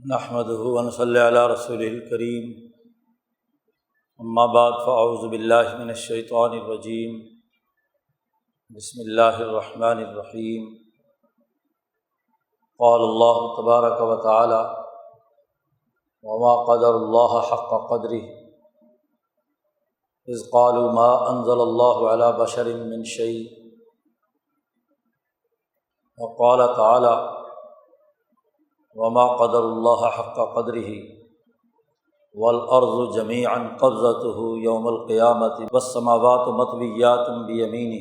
نحمده ونصلی علی رسوله الکریم اما بعد فاعوذ باللہ من الشیطان الرجیم بسم اللہ الرحمن الرحیم قال اللہ تبارک و تعالی وما قدر اللہ حق قدره اذ قالوا ما انزل اللہ علی بشر من شیء وقال تعالی وما قدر اللہ حق قدره والارض جميعا قبضته یوم القیامۃ والسماوات مطویات بیمینہ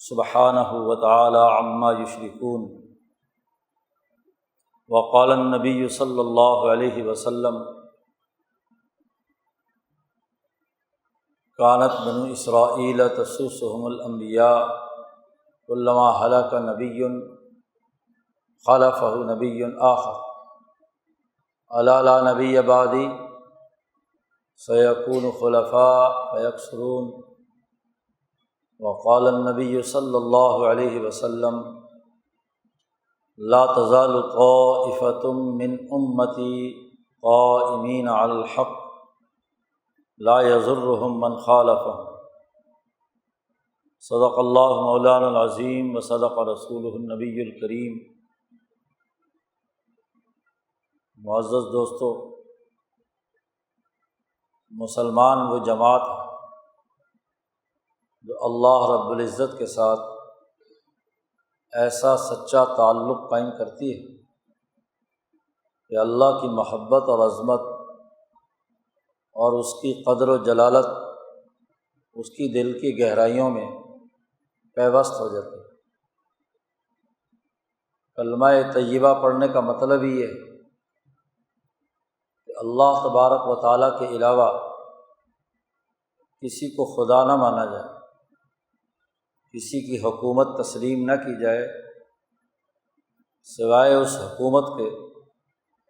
سبحانہ وتعالی عما یشرکون وقال النبی صلی اللہ علیہ وسلم كانت بنو اسرائیل تسوسهم الانبیاء كلما هلك نبی خلفہ نبی آخر الا لا نبی بعدی سیکون خلفاء فیکثرون وقال النبی صلی اللہ علیہ وسلم لا تزال طائفة من امتی قائمین علی الحق لا یضرهم من خالفهم صدق اللہ مولانا العظیم وصدق رسولہ النبی الکریم۔ معزز دوستو، مسلمان وہ جماعت ہے جو اللہ رب العزت کے ساتھ ایسا سچا تعلق قائم کرتی ہے کہ اللہ کی محبت اور عظمت اور اس کی قدر و جلالت اس کی دل کی گہرائیوں میں پیوست ہو جاتی ہے۔ کلمہ طیبہ پڑھنے کا مطلب ہی ہے اللہ تبارک و تعالیٰ کے علاوہ کسی کو خدا نہ مانا جائے، کسی کی حکومت تسلیم نہ کی جائے سوائے اس حکومت کے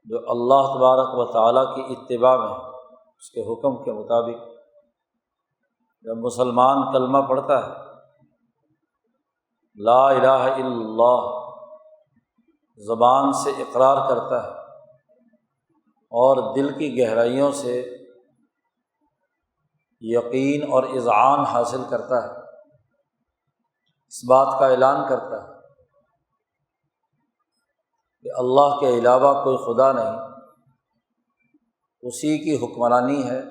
جو اللہ تبارک و تعالیٰ کی اتباع میں اس کے حکم کے مطابق۔ جب مسلمان کلمہ پڑھتا ہے لا الہ الا اللہ زبان سے اقرار کرتا ہے اور دل کی گہرائیوں سے یقین اور اذعان حاصل کرتا ہے، اس بات کا اعلان کرتا ہے کہ اللہ کے علاوہ کوئی خدا نہیں، اسی کی حکمرانی ہے،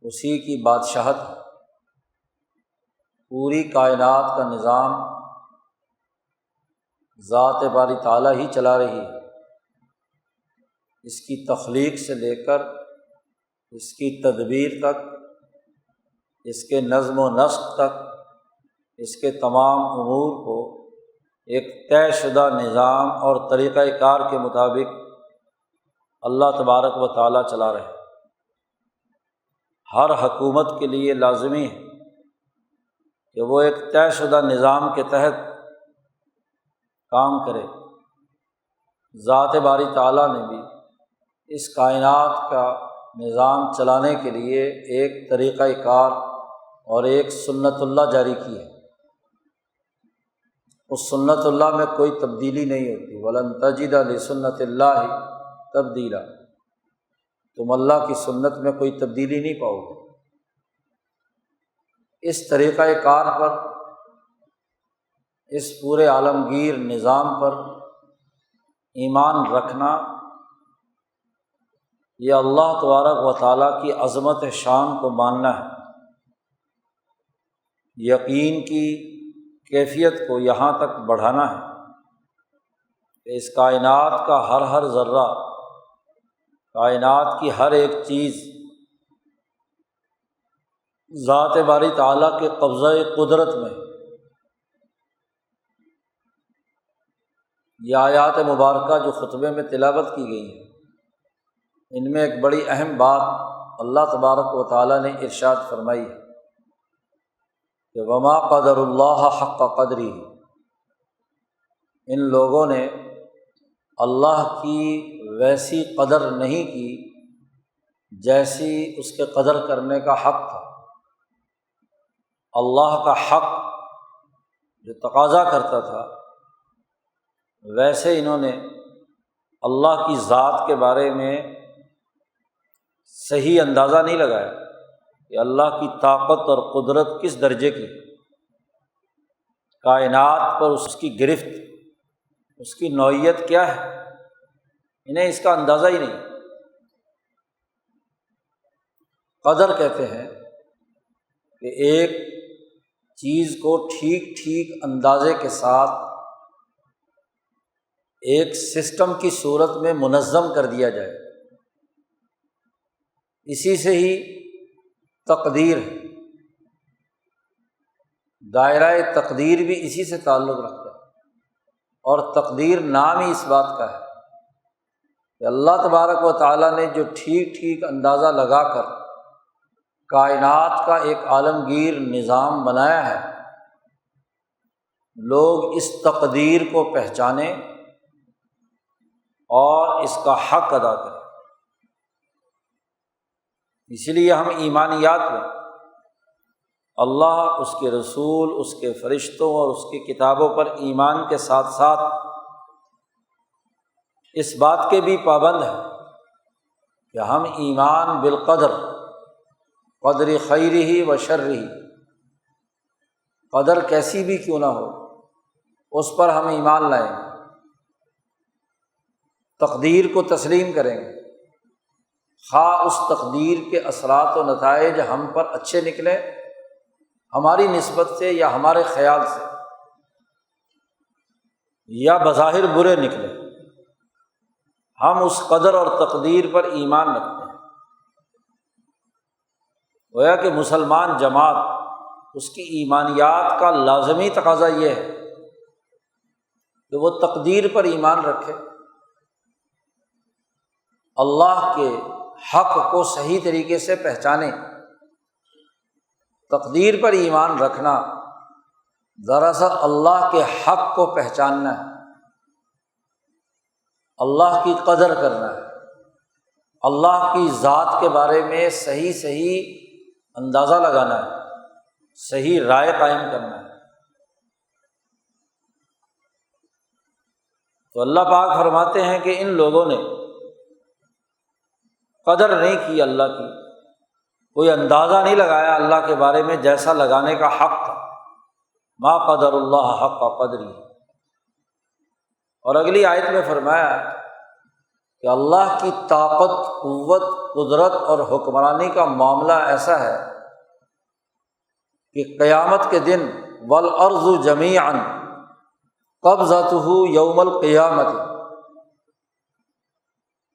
اسی کی بادشاہت ہے، پوری کائنات کا نظام ذات باری تعالیٰ ہی چلا رہی ہے۔ اس کی تخلیق سے لے کر اس کی تدبیر تک، اس کے نظم و نسق تک، اس کے تمام امور کو ایک طے شدہ نظام اور طریقہ کار کے مطابق اللہ تبارک و تعالیٰ چلا رہے ہیں۔ ہر حکومت کے لیے لازمی ہے کہ وہ ایک طے شدہ نظام کے تحت کام کرے۔ ذات باری تعالیٰ نے بھی اس کائنات کا نظام چلانے کے لیے ایک طریقہ کار اور ایک سنت اللہ جاری کی ہے۔ اس سنت اللہ میں کوئی تبدیلی نہیں ہوتی، وَلَن تَجِدَ لِسُنَّتِ اللَّهِ تَبْدِيلًا، تم اللہ کی سنت میں کوئی تبدیلی نہیں پاؤ گے۔ اس طریقہ کار پر، اس پورے عالمگیر نظام پر ایمان رکھنا یہ اللہ تبارک و تعالیٰ کی عظمت شان کو ماننا ہے۔ یقین کی کیفیت کو یہاں تک بڑھانا ہے کہ اس کائنات کا ہر ذرہ، کائنات کی ہر ایک چیز ذات باری تعالیٰ کے قبضہ قدرت میں۔ یہ آیات مبارکہ جو خطبے میں تلاوت کی گئی ہیں، ان میں ایک بڑی اہم بات اللہ تبارک و تعالیٰ نے ارشاد فرمائی ہے کہ وما قدر اللہ حق قدرہ، ان لوگوں نے اللہ کی ویسی قدر نہیں کی جیسی اس کے قدر کرنے کا حق تھا۔ اللہ کا حق جو تقاضا کرتا تھا ویسے انہوں نے اللہ کی ذات کے بارے میں صحیح اندازہ نہیں لگایا کہ اللہ کی طاقت اور قدرت کس درجے کی، کائنات پر اس کی گرفت، اس کی نوعیت کیا ہے، انہیں اس کا اندازہ ہی نہیں۔ قدر کہتے ہیں کہ ایک چیز کو ٹھیک اندازے کے ساتھ ایک سسٹم کی صورت میں منظم کر دیا جائے، اسی سے ہی تقدیر ہے۔ دائرہ تقدیر بھی اسی سے تعلق رکھتا ہے، اور تقدیر نام ہی اس بات کا ہے کہ اللہ تبارک و تعالیٰ نے جو ٹھیک اندازہ لگا کر کائنات کا ایک عالمگیر نظام بنایا ہے، لوگ اس تقدیر کو پہچانیں اور اس کا حق ادا کریں۔ اسی لیے ہم ایمانیات میں اللہ، اس کے رسول، اس کے فرشتوں اور اس کی کتابوں پر ایمان کے ساتھ ساتھ اس بات کے بھی پابند ہیں کہ ہم ایمان بالقدر، قدر خیرہ و شرہ، قدر کیسی بھی کیوں نہ ہو اس پر ہم ایمان لائیں گے، تقدیر کو تسلیم کریں گے، خواہ اس تقدیر کے اثرات و نتائج ہم پر اچھے نکلیں ہماری نسبت سے یا ہمارے خیال سے، یا بظاہر برے نکلیں، ہم اس قدر اور تقدیر پر ایمان رکھتے ہیں۔ گویا کہ مسلمان جماعت، اس کی ایمانیات کا لازمی تقاضا یہ ہے کہ وہ تقدیر پر ایمان رکھے، اللہ کے حق کو صحیح طریقے سے پہچانے۔ تقدیر پر ایمان رکھنا دراصل اللہ کے حق کو پہچاننا ہے، اللہ کی قدر کرنا ہے، اللہ کی ذات کے بارے میں صحیح اندازہ لگانا ہے، صحیح رائے قائم کرنا ہے۔ تو اللہ پاک فرماتے ہیں کہ ان لوگوں نے قدر نہیں کی اللہ کی، کوئی اندازہ نہیں لگایا اللہ کے بارے میں جیسا لگانے کا حق تھا۔ ما قدر اللہ حق قدری۔ اور اگلی آیت میں فرمایا کہ اللہ کی طاقت، قوت، قدرت اور حکمرانی کا معاملہ ایسا ہے کہ قیامت کے دن والارض جمیعا قبضتہ یوم القیامت،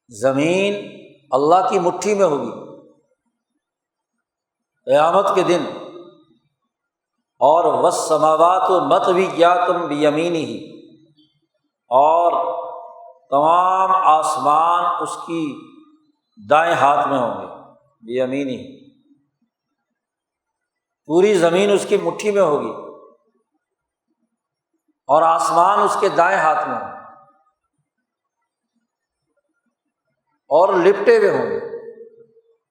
زمین اللہ کی مٹھی میں ہوگی قیامت کے دن، اور والسماوات مطویات بیمینہ، اور تمام آسمان اس کی دائیں ہاتھ میں ہوں گے، بیمینہ، پوری زمین اس کی مٹھی میں ہوگی اور آسمان اس کے دائیں ہاتھ میں ہوں گے اور لپٹے ہوئے ہوں گے،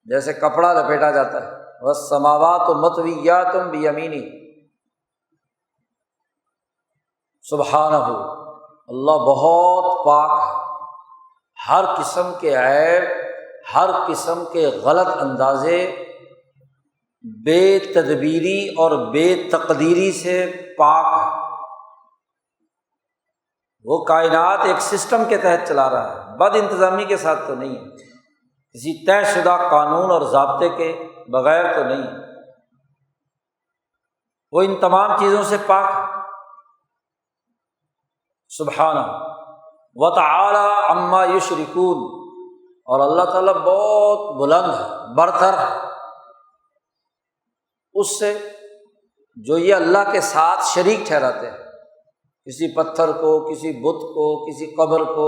جیسے کپڑا لپیٹا جاتا ہے۔ والسماوات مطویات بیمینہ، سبحانہ، اللہ بہت پاک ہے، ہر قسم کے عیب، ہر قسم کے غلط اندازے، بے تدبیری اور بے تقدیری سے پاک ہے۔ وہ کائنات ایک سسٹم کے تحت چلا رہا ہے، بد انتظامی کے ساتھ تو نہیں ہے، کسی طے شدہ قانون اور ضابطے کے بغیر تو نہیں ہے، وہ ان تمام چیزوں سے پاک ہے، سبحانہ وتعالی عما یشرکون۔ اور اللہ تعالیٰ بہت بلند ہے، برتر ہے اس سے جو یہ اللہ کے ساتھ شریک ٹھہراتے ہیں، کسی پتھر کو، کسی بت کو، کسی قبر کو،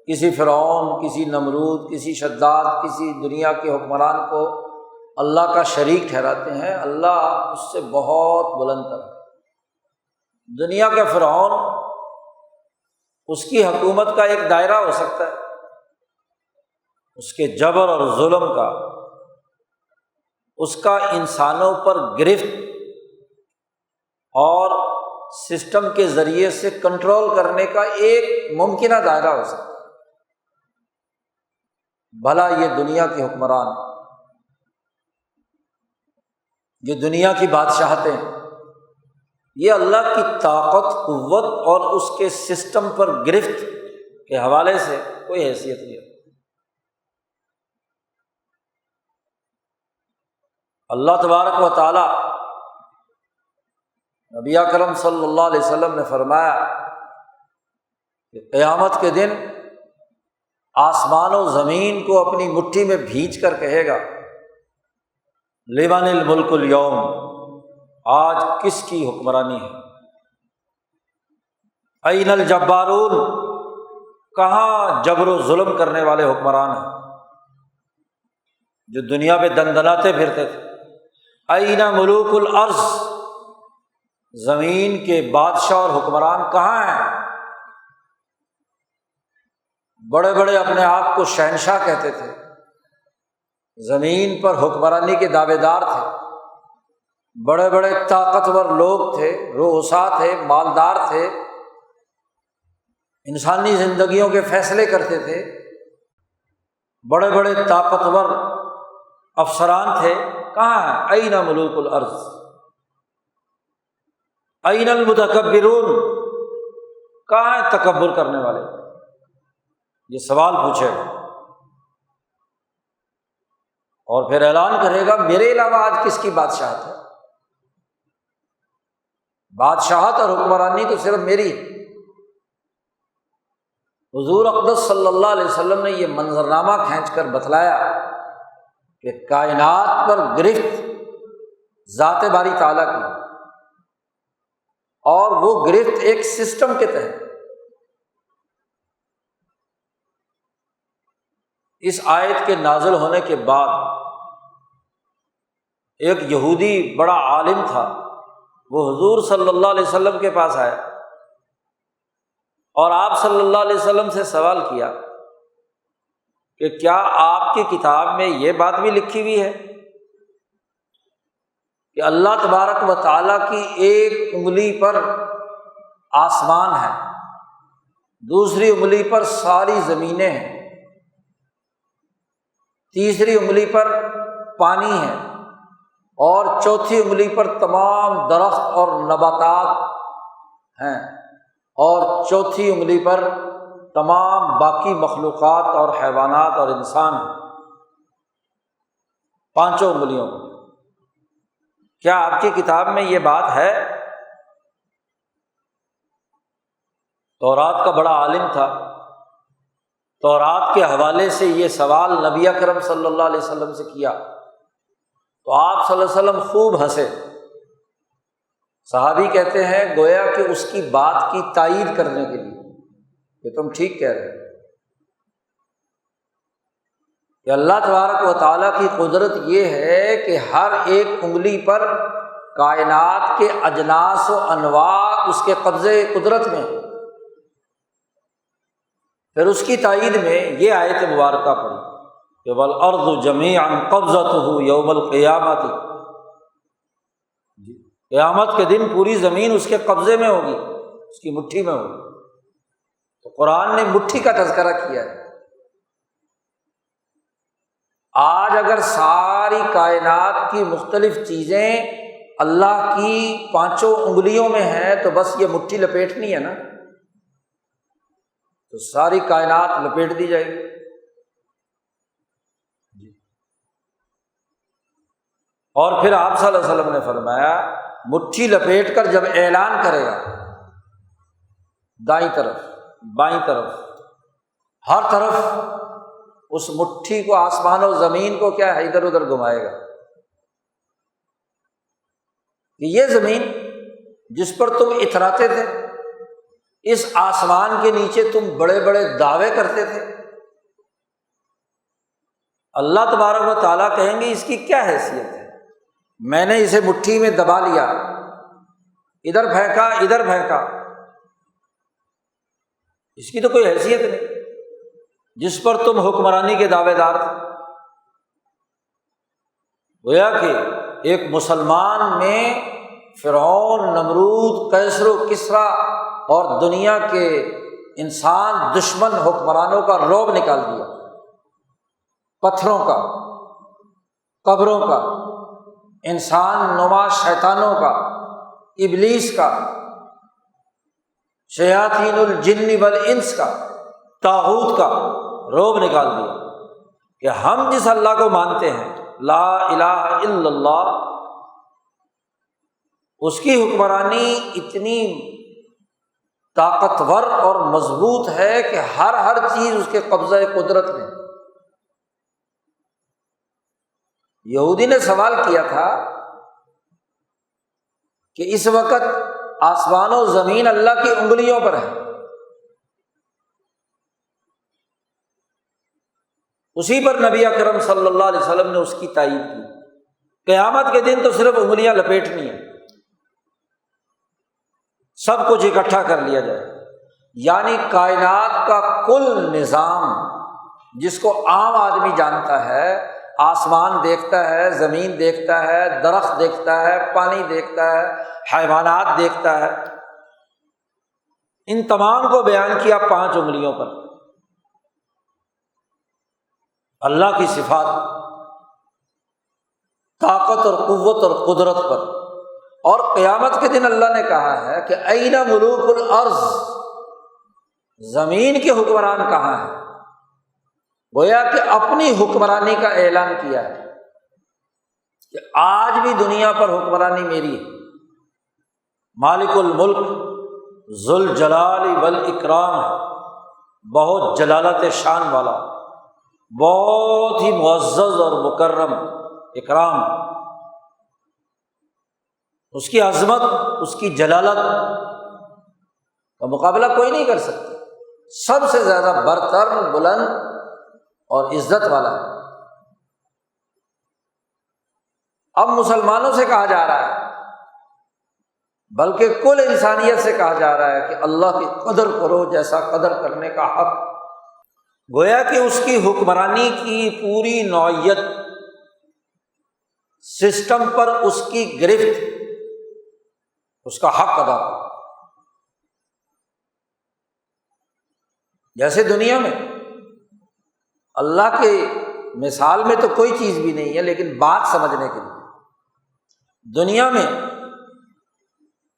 کسی فرعون، کسی نمرود، کسی شداد، کسی دنیا کے حکمران کو اللہ کا شریک ٹھہراتے ہیں۔ اللہ اس سے بہت بلند تر ہے۔ دنیا کے فرعون، اس کی حکومت کا ایک دائرہ ہو سکتا ہے، اس کے جبر اور ظلم کا، اس کا انسانوں پر گرفت اور سسٹم کے ذریعے سے کنٹرول کرنے کا ایک ممکنہ دائرہ ہو سکتا ہے، بھلا یہ دنیا کے حکمران، یہ دنیا کی بادشاہتیں، یہ اللہ کی طاقت، قوت اور اس کے سسٹم پر گرفت کے حوالے سے کوئی حیثیت نہیں ہے۔ اللہ تبارک و تعالیٰ، نبی اکرم صلی اللہ علیہ وسلم نے فرمایا کہ قیامت کے دن آسمان و زمین کو اپنی مٹھی میں بھینچ کر کہے گا لمن الملک اليوم، آج کس کی حکمرانی ہے؟ این الجبارون، کہاں جبر و ظلم کرنے والے حکمران ہیں جو دنیا پہ دندناتے پھرتے تھے؟ این ملوک الارض، زمین کے بادشاہ اور حکمران کہاں ہیں؟ بڑے بڑے اپنے آپ کو شہنشاہ کہتے تھے، زمین پر حکمرانی کے دعوے دار تھے، بڑے بڑے طاقتور لوگ تھے، رؤساء تھے، مالدار تھے، انسانی زندگیوں کے فیصلے کرتے تھے، بڑے بڑے طاقتور افسران تھے، کہاں ہیں؟ این ملوک الارض، این المتکبرون، کہاں ہیں تکبر کرنے والے؟ یہ سوال پوچھے گا اور پھر اعلان کرے گا میرے علاوہ آج کس کی بادشاہت ہے؟ بادشاہت اور حکمرانی تو صرف میری ہے۔ حضور اقدس صلی اللہ علیہ وسلم نے یہ منظرنامہ کھینچ کر بتلایا کہ کائنات پر گرفت ذات باری تعالیٰ کی، اور وہ گرفت ایک سسٹم کے تحت۔ اس آیت کے نازل ہونے کے بعد ایک یہودی بڑا عالم تھا، وہ حضور صلی اللہ علیہ وسلم کے پاس آیا اور آپ صلی اللہ علیہ وسلم سے سوال کیا کہ کیا آپ کی کتاب میں یہ بات بھی لکھی ہوئی ہے کہ اللہ تبارک و تعالیٰ کی ایک انگلی پر آسمان ہے، دوسری انگلی پر ساری زمینیں ہیں، تیسری انگلی پر پانی ہے، اور چوتھی انگلی پر تمام درخت اور نباتات ہیں، اور چوتھی انگلی پر تمام باقی مخلوقات اور حیوانات اور انسان ہیں، پانچوں انگلیوں پر؟ کیا آپ کی کتاب میں یہ بات ہے؟ تورات کا بڑا عالم تھا، تورات کے حوالے سے یہ سوال نبی اکرم صلی اللہ علیہ وسلم سے کیا تو آپ صلی اللہ علیہ وسلم خوب ہنسے۔ صحابی کہتے ہیں گویا کہ اس کی بات کی تائید کرنے کے لیے کہ تم ٹھیک کہہ رہے ہو کہ اللہ تبارک و تعالیٰ کی قدرت یہ ہے کہ ہر ایک انگلی پر کائنات کے اجناس و انواع اس کے قبضے قدرت میں۔ پھر اس کی تائید میں یہ آیت مبارکہ پڑھی کہ وَالْأَرْضُ جَمِيعًا قَبْضَتُهُ يَوْمَ الْقِيَامَةِ، قیامت کے دن پوری زمین اس کے قبضے میں ہوگی، اس کی مٹھی میں ہوگی۔ تو قرآن نے مٹھی کا تذکرہ کیا ہے۔ آج اگر ساری کائنات کی مختلف چیزیں اللہ کی پانچوں انگلیوں میں ہیں تو بس یہ مٹھی لپیٹنی ہے نا، تو ساری کائنات لپیٹ دی جائے گی۔ اور پھر آپ صلی اللہ علیہ وسلم نے فرمایا مٹھی لپیٹ کر جب اعلان کرے گا، دائیں طرف بائیں طرف ہر طرف اس مٹھی کو، آسمان و زمین کو کیا ہے ادھر ادھر گھمائے گا کہ یہ زمین جس پر تم اتراتے تھے، اس آسمان کے نیچے تم بڑے بڑے دعوے کرتے تھے، اللہ تبارک و تعالیٰ کہیں گے اس کی کیا حیثیت ہے؟ میں نے اسے مٹھی میں دبا لیا، ادھر پھینکا ادھر پھینکا، اس کی تو کوئی حیثیت نہیں جس پر تم حکمرانی کے دعوے دار تھے۔ گویا کہ ایک مسلمان میں فرعون، نمرود، قیصر و کسریٰ اور دنیا کے انسان دشمن حکمرانوں کا رعب نکال دیا۔ پتھروں کا، قبروں کا، انسان نما شیطانوں کا، ابلیس کا، شیاطین الجن والانس کا، طاغوت کا رعب نکال دیا کہ ہم جس اللہ کو مانتے ہیں لا الہ الا اللہ، اس کی حکمرانی اتنی طاقتور اور مضبوط ہے کہ ہر چیز اس کے قبضہ قدرت میں۔ یہودی نے سوال کیا تھا کہ اس وقت آسمان و زمین اللہ کی انگلیوں پر ہے، اسی پر نبی اکرم صلی اللہ علیہ وسلم نے اس کی تائید کی۔ قیامت کے دن تو صرف انگلیاں لپیٹنی ہیں، سب کچھ اکٹھا کر لیا جائے، یعنی کائنات کا کل نظام جس کو عام آدمی جانتا ہے، آسمان دیکھتا ہے، زمین دیکھتا ہے، درخت دیکھتا ہے، پانی دیکھتا ہے، حیوانات دیکھتا ہے، ان تمام کو بیان کیا 5 انگلیوں پر، اللہ کی صفات، طاقت اور قوت اور قدرت پر۔ اور قیامت کے دن اللہ نے کہا ہے کہ این ملوک الارض، زمین کے حکمران کہاں ہیں؟ گویا کہ اپنی حکمرانی کا اعلان کیا ہے کہ آج بھی دنیا پر حکمرانی میری ہے، مالک الملک ذو الجلال والاکرام ہے، بہت جلالت شان والا، بہت ہی معزز اور مکرم، اکرام، اس کی عظمت، اس کی جلالت کا مقابلہ کوئی نہیں کر سکتا، سب سے زیادہ برتر، بلند اور عزت والا ہے۔ اب مسلمانوں سے کہا جا رہا ہے، بلکہ کل انسانیت سے کہا جا رہا ہے کہ اللہ کی قدر کرو جیسا قدر کرنے کا حق۔ گویا کہ اس کی حکمرانی کی پوری نوعیت، سسٹم پر اس کی گرفت، اس کا حق ادا کرو۔ جیسے دنیا میں اللہ کے مثال میں تو کوئی چیز بھی نہیں ہے، لیکن بات سمجھنے کے لیے دنیا میں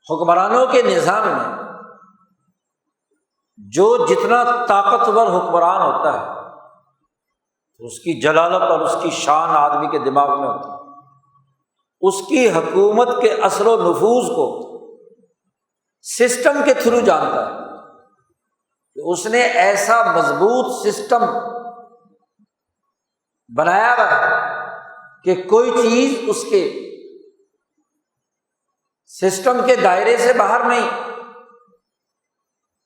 حکمرانوں کے نظام میں جو جتنا طاقتور حکمران ہوتا ہے اس کی جلالت اور اس کی شان آدمی کے دماغ میں ہوتی ہے، اس کی حکومت کے اثر و نفوذ کو سسٹم کے تھرو جانتا ہے کہ اس نے ایسا مضبوط سسٹم بنایا ہوا ہے کہ کوئی چیز اس کے سسٹم کے دائرے سے باہر نہیں۔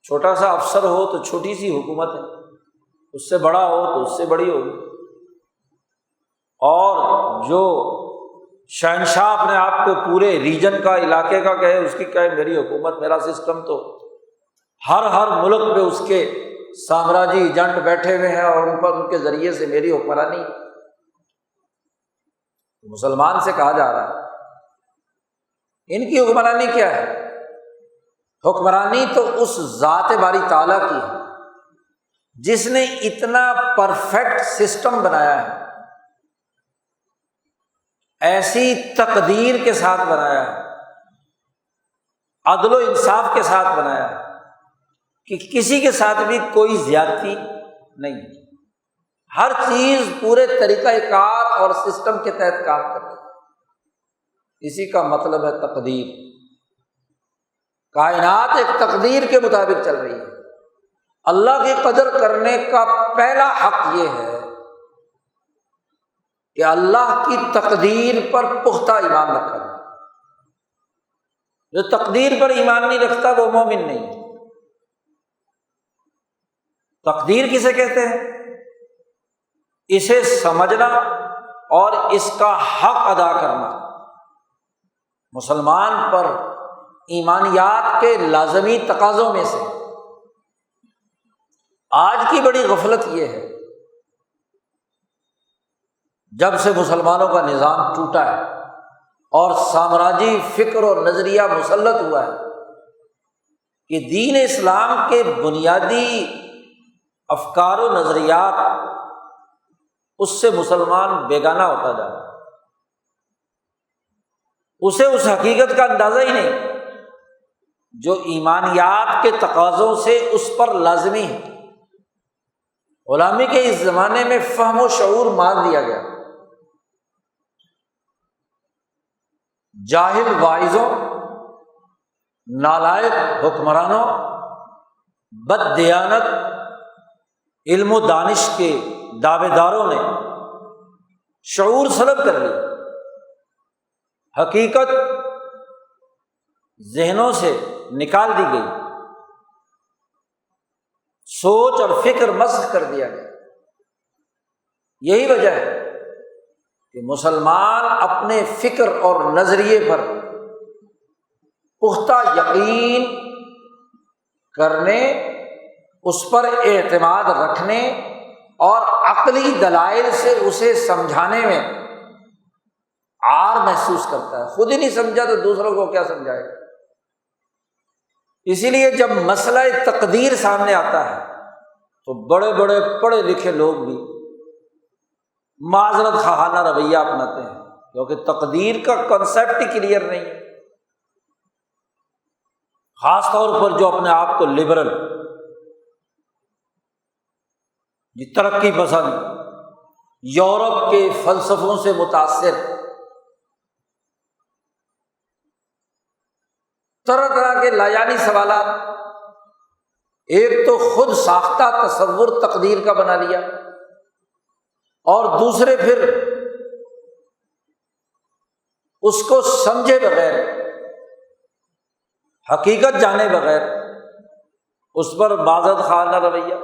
چھوٹا سا افسر ہو تو چھوٹی سی حکومت ہے، اس سے بڑا ہو تو اس سے بڑی ہوگی، اور جو شہنشاہ اپنے آپ کو پورے ریجن کا، علاقے کا کہے، اس کی کہے میری حکومت، میرا سسٹم، تو ہر ملک پہ اس کے سامراجی ایجنٹ بیٹھے ہوئے ہیں اور ان پر ان کے ذریعے سے میری حکمرانی۔ مسلمان سے کہا جا رہا ہے ان کی حکمرانی کیا ہے؟ حکمرانی تو اس ذات باری تعالیٰ کی ہے جس نے اتنا پرفیکٹ سسٹم بنایا ہے، ایسی تقدیر کے ساتھ بنایا ہے، عدل و انصاف کے ساتھ بنایا ہے کہ کسی کے ساتھ بھی کوئی زیادتی نہیں، ہر چیز پورے طریقہ کار اور سسٹم کے تحت کام کرتی ہے۔ اسی کا مطلب ہے تقدیر۔ کائنات ایک تقدیر کے مطابق چل رہی ہے۔ اللہ کی قدر کرنے کا پہلا حق یہ ہے کہ اللہ کی تقدیر پر پختہ ایمان رکھا جائے۔ جو تقدیر پر ایمان نہیں رکھتا وہ مومن نہیں۔ تقدیر کسے کہتے ہیں؟ اسے سمجھنا اور اس کا حق ادا کرنا مسلمان پر ایمانیات کے لازمی تقاضوں میں سے۔ آج کی بڑی غفلت یہ ہے، جب سے مسلمانوں کا نظام ٹوٹا ہے اور سامراجی فکر اور نظریہ مسلط ہوا ہے کہ دین اسلام کے بنیادی افکار و نظریات اس سے مسلمان بیگانہ ہوتا جا رہا ہے، اسے اس حقیقت کا اندازہ ہی نہیں جو ایمانیات کے تقاضوں سے اس پر لازمی ہے۔ غلامی کے اس زمانے میں فہم و شعور مار دیا گیا، جاہل واعظوں، نالائق حکمرانوں، بد دیانت علم و دانش کے دعوے داروں نے شعور سلب کر لیا، حقیقت ذہنوں سے نکال دی گئی، سوچ اور فکر مسخ کر دیا گیا۔ یہی وجہ ہے کہ مسلمان اپنے فکر اور نظریے پر پختہ یقین کرنے، اس پر اعتماد رکھنے اور عقلی دلائل سے اسے سمجھانے میں عار محسوس کرتا ہے۔ خود ہی نہیں سمجھا تو دوسروں کو کیا سمجھائے گا؟ اسی لیے جب مسئلہ تقدیر سامنے آتا ہے تو بڑے بڑے پڑھے لکھے لوگ بھی معذرت خواہانہ رویہ اپناتے ہیں، کیونکہ تقدیر کا کنسیپٹ ہی کلیئر نہیں ہے۔ خاص طور پر جو اپنے آپ کو لبرل، ترقی پسند، یورپ کے فلسفوں سے متاثر، طرح طرح کے لایعنی سوالات، ایک تو خود ساختہ تصور تقدیر کا بنا لیا، اور دوسرے پھر اس کو سمجھے بغیر، حقیقت جانے بغیر اس پر معذرت خواہانہ رویہ،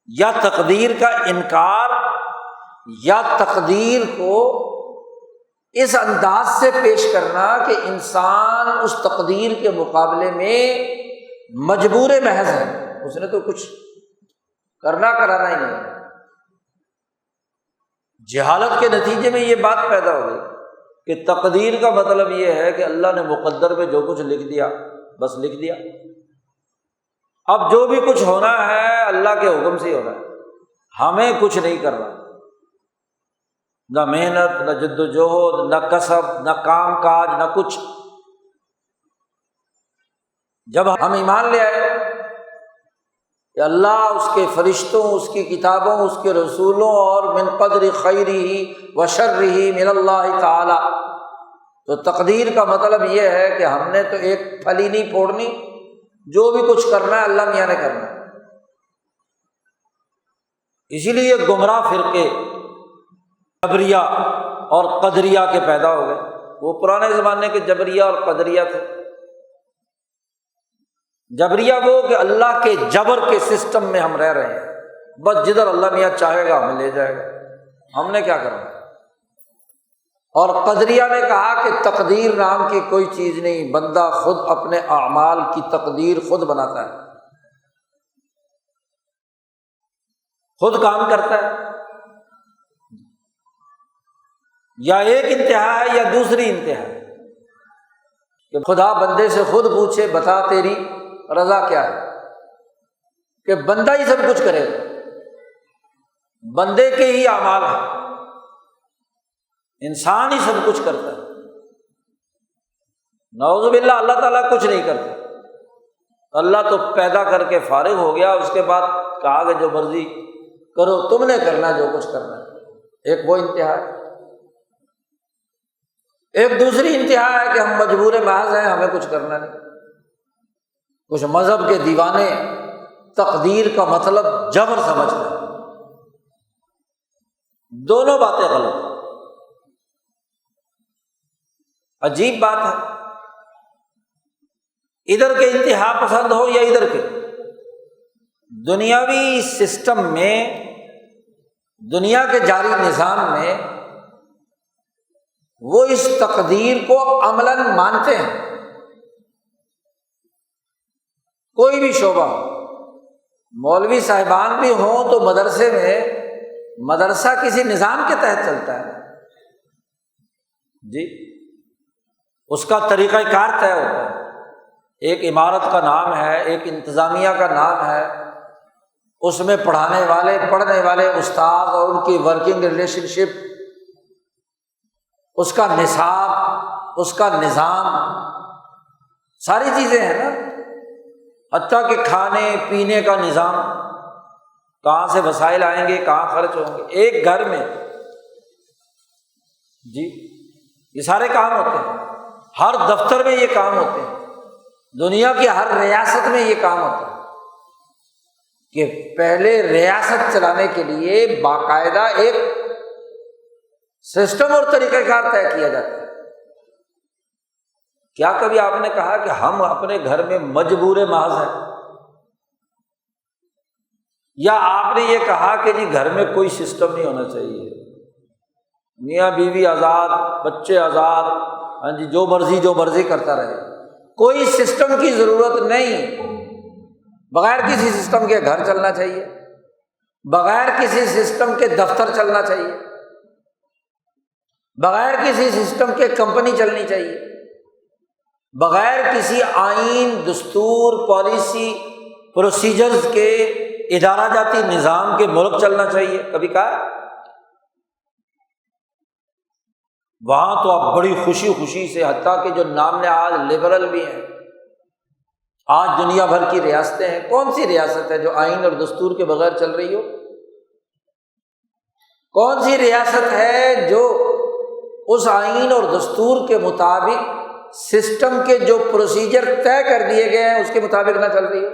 یا تقدیر کا انکار، یا تقدیر کو اس انداز سے پیش کرنا کہ انسان اس تقدیر کے مقابلے میں مجبور محض ہے، اس نے تو کچھ کرنا کرانا ہی نہیں۔ جہالت کے نتیجے میں یہ بات پیدا ہو گئی کہ تقدیر کا مطلب یہ ہے کہ اللہ نے مقدر میں جو کچھ لکھ دیا بس لکھ دیا، اب جو بھی کچھ ہونا ہے اللہ کے حکم سے ہی ہونا ہے، ہمیں کچھ نہیں کرنا، نہ محنت، نہ جد و جہد، نہ کسب، نہ کام کاج، نہ کچھ۔ جب ہم ایمان لے آئے کہ اللہ، اس کے فرشتوں، اس کی کتابوں، اس کے رسولوں، اور من قدر خیرہ و شرہ من اللہ تعالی، تو تقدیر کا مطلب یہ ہے کہ ہم نے تو ایک پھلی نہیں پھوڑنی، جو بھی کچھ کرنا ہے اللہ میاں نے کرنا ہے۔ اسی لیے گمراہ فرقے جبریہ اور قدریہ کے پیدا ہو گئے۔ وہ پرانے زمانے کے جبریہ اور قدریہ تھے۔ جبریہ وہ کہ اللہ کے جبر کے سسٹم میں ہم رہ رہے ہیں، بس جدھر اللہ میاں چاہے گا ہمیں لے جائے گا، ہم نے کیا کرنا۔ اور قدریہ نے کہا کہ تقدیر نام کی کوئی چیز نہیں، بندہ خود اپنے اعمال کی تقدیر خود بناتا ہے، خود کام کرتا ہے۔ یا ایک انتہا ہے یا دوسری انتہا ہے کہ خدا بندے سے خود پوچھے بتا تیری رضا کیا ہے، کہ بندہ ہی سب کچھ کرے گا، بندے کے ہی اعمال ہیں، انسان ہی سب کچھ کرتا ہے۔ نعوذ باللہ، اللہ تعالیٰ کچھ نہیں کرتا، اللہ تو پیدا کر کے فارغ ہو گیا، اس کے بعد کہا کہ جو مرضی کرو، تم نے کرنا جو کچھ کرنا ہے۔ ایک وہ انتہا ہے۔ ایک دوسری انتہا ہے کہ ہم مجبور محض ہیں، ہمیں کچھ کرنا نہیں۔ کچھ مذہب کے دیوانے تقدیر کا مطلب جبر سمجھتے ہیں۔ دونوں باتیں غلط ہیں۔ عجیب بات ہے، ادھر کے انتہا پسند ہو یا ادھر کے، دنیاوی سسٹم میں، دنیا کے جاری نظام میں وہ اس تقدیر کو عملاً مانتے ہیں۔ کوئی بھی شعبہ ہو، مولوی صاحبان بھی ہوں تو مدرسے میں، مدرسہ کسی نظام کے تحت چلتا ہے جی، اس کا طریقہ کار طے ہوتا ہے، ایک عمارت کا نام ہے، ایک انتظامیہ کا نام ہے، اس میں پڑھانے والے، پڑھنے والے استاد اور ان کی ورکنگ ریلیشن شپ، اس کا نصاب، اس کا نظام، ساری چیزیں ہیں نا، حتیٰ کہ کھانے پینے کا نظام، کہاں سے وسائل آئیں گے، کہاں خرچ ہوں گے ایک گھر میں، جی یہ سارے کام ہوتے ہیں، ہر دفتر میں یہ کام ہوتے ہیں، دنیا کی ہر ریاست میں یہ کام ہوتا ہے کہ پہلے ریاست چلانے کے لیے باقاعدہ ایک سسٹم اور طریقہ کار طے کیا جاتا ہے۔ کیا کبھی آپ نے کہا کہ ہم اپنے گھر میں مجبور محض ہیں؟ یا آپ نے یہ کہا کہ جی گھر میں کوئی سسٹم نہیں ہونا چاہیے، میاں بیوی آزاد، بچے آزاد، ہاں جی جو مرضی کرتا رہے، کوئی سسٹم کی ضرورت نہیں، بغیر کسی سسٹم کے گھر چلنا چاہیے، بغیر کسی سسٹم کے دفتر چلنا چاہیے، بغیر کسی سسٹم کے کمپنی چلنی چاہیے، بغیر کسی آئین، دستور، پالیسی، پروسیجرز کے، ادارہ جاتی نظام کے ملک چلنا چاہیے؟ کبھی کہا؟ وہاں تو اب بڑی خوشی سے، حتیٰ کہ جو نام نہاد لبرل بھی ہیں، آج دنیا بھر کی ریاستیں ہیں، کون سی ریاست ہے جو آئین اور دستور کے بغیر چل رہی ہو؟ کون سی ریاست ہے جو اس آئین اور دستور کے مطابق سسٹم کے جو پروسیجر طے کر دیے گئے ہیں اس کے مطابق نہ چل رہی ہو؟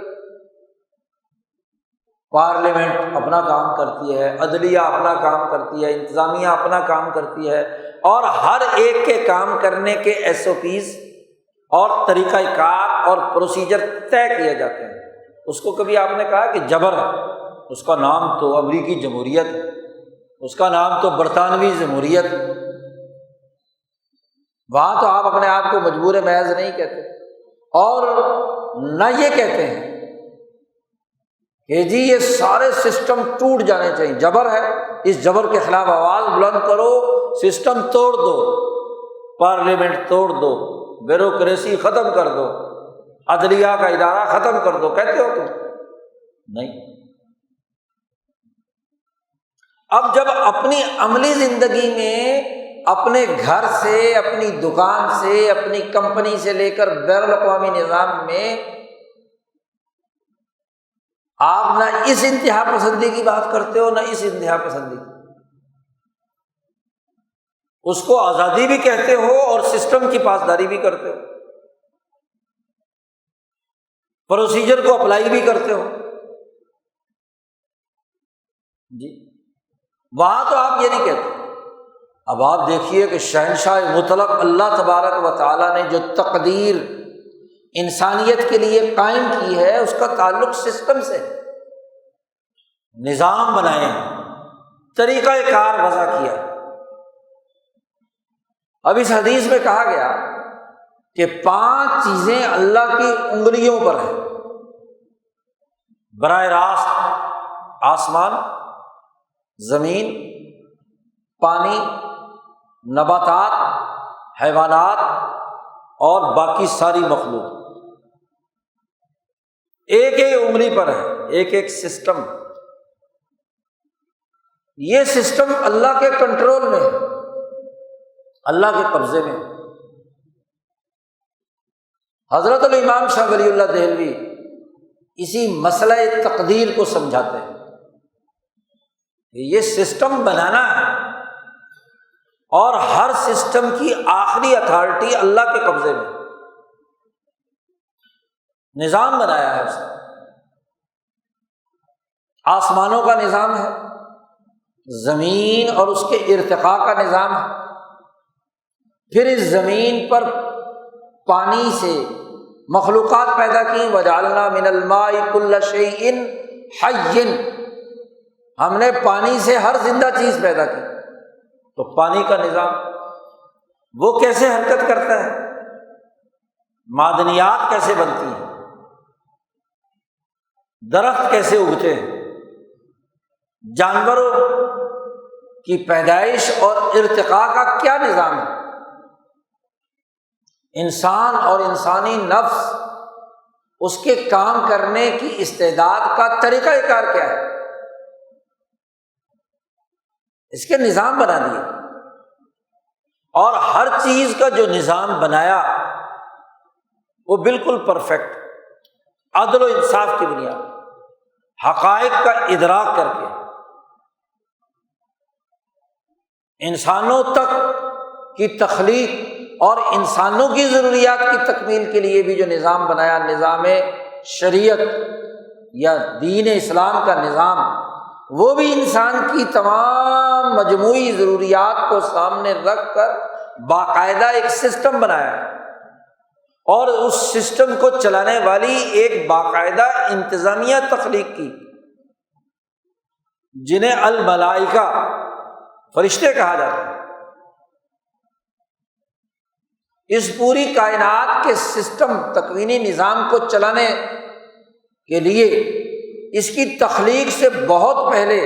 پارلیمنٹ اپنا کام کرتی ہے، عدلیہ اپنا کام کرتی ہے، انتظامیہ اپنا کام کرتی ہے، اور ہر ایک کے کام کرنے کے ایس او پیز اور طریقہ کار اور پروسیجر طے کیے جاتے ہیں۔ اس کو کبھی آپ نے کہا کہ جبر ہے؟ اس کا نام تو امریکی جمہوریت، اس کا نام تو برطانوی جمہوریت، وہاں تو آپ اپنے آپ کو مجبور محض نہیں کہتے، اور نہ یہ کہتے ہیں کہ جی یہ سارے سسٹم ٹوٹ جانے چاہیے، جبر ہے، اس جبر کے خلاف آواز بلند کرو، سسٹم توڑ دو، پارلیمنٹ توڑ دو، بیوروکریسی ختم کر دو، عدلیہ کا ادارہ ختم کر دو، کہتے ہو تم؟ نہیں۔ اب جب اپنی عملی زندگی میں، اپنے گھر سے، اپنی دکان سے، اپنی کمپنی سے لے کر بین الاقوامی نظام میں آپ نہ اس انتہا پسندی کی بات کرتے ہو، نہ اس انتہا پسندی کی، اس کو آزادی بھی کہتے ہو اور سسٹم کی پاسداری بھی کرتے ہو، پروسیجر کو اپلائی بھی کرتے ہو، جی وہاں تو آپ یہ نہیں کہتے۔ اب آپ دیکھیے کہ شہنشاہ مطلق اللہ تبارک و تعالیٰ نے جو تقدیر انسانیت کے لیے قائم کی ہے اس کا تعلق سسٹم سے، نظام بنائے، طریقہ کار وضع کیا۔ اب اس حدیث میں کہا گیا کہ 5 چیزیں اللہ کی انگلیوں پر ہیں، براہ راست آسمان، زمین، پانی، نباتات، حیوانات اور باقی ساری مخلوق ایک ایک انگلی پر ہے، ایک ایک سسٹم۔ یہ سسٹم اللہ کے کنٹرول میں ہے، اللہ کے قبضے میں۔ حضرت الامام شاہ ولی اللہ دہلوی اسی مسئلہ تقدیر کو سمجھاتے ہیں کہ یہ سسٹم بنانا ہے، اور ہر سسٹم کی آخری اتھارٹی اللہ کے قبضے میں، نظام بنایا ہے اس نے۔ آسمانوں کا نظام ہے، زمین اور اس کے ارتقاء کا نظام ہے، پھر اس زمین پر پانی سے مخلوقات پیدا کی، وجعلنا من الماء کل شیء حی، ہم نے پانی سے ہر زندہ چیز پیدا کی۔ تو پانی کا نظام وہ کیسے حرکت کرتا ہے، معدنیات کیسے بنتی ہیں، درخت کیسے اگتے ہیں، جانوروں کی پیدائش اور ارتقاء کا کیا نظام ہے، انسان اور انسانی نفس اس کے کام کرنے کی استعداد کا طریقہ کار کیا ہے، اس کے نظام بنا دیے، اور ہر چیز کا جو نظام بنایا وہ بالکل پرفیکٹ، عدل و انصاف کی بنیاد، حقائق کا ادراک کر کے انسانوں تک کی تخلیق اور انسانوں کی ضروریات کی تکمیل کے لیے بھی جو نظام بنایا، نظام شریعت یا دین اسلام کا نظام، وہ بھی انسان کی تمام مجموعی ضروریات کو سامنے رکھ کر باقاعدہ ایک سسٹم بنایا اور اس سسٹم کو چلانے والی ایک باقاعدہ انتظامیہ تخلیق کی، جنہیں الملائکہ، فرشتے کہا جاتا ہے۔ اس پوری کائنات کے سسٹم، تکوینی نظام کو چلانے کے لیے اس کی تخلیق سے بہت پہلے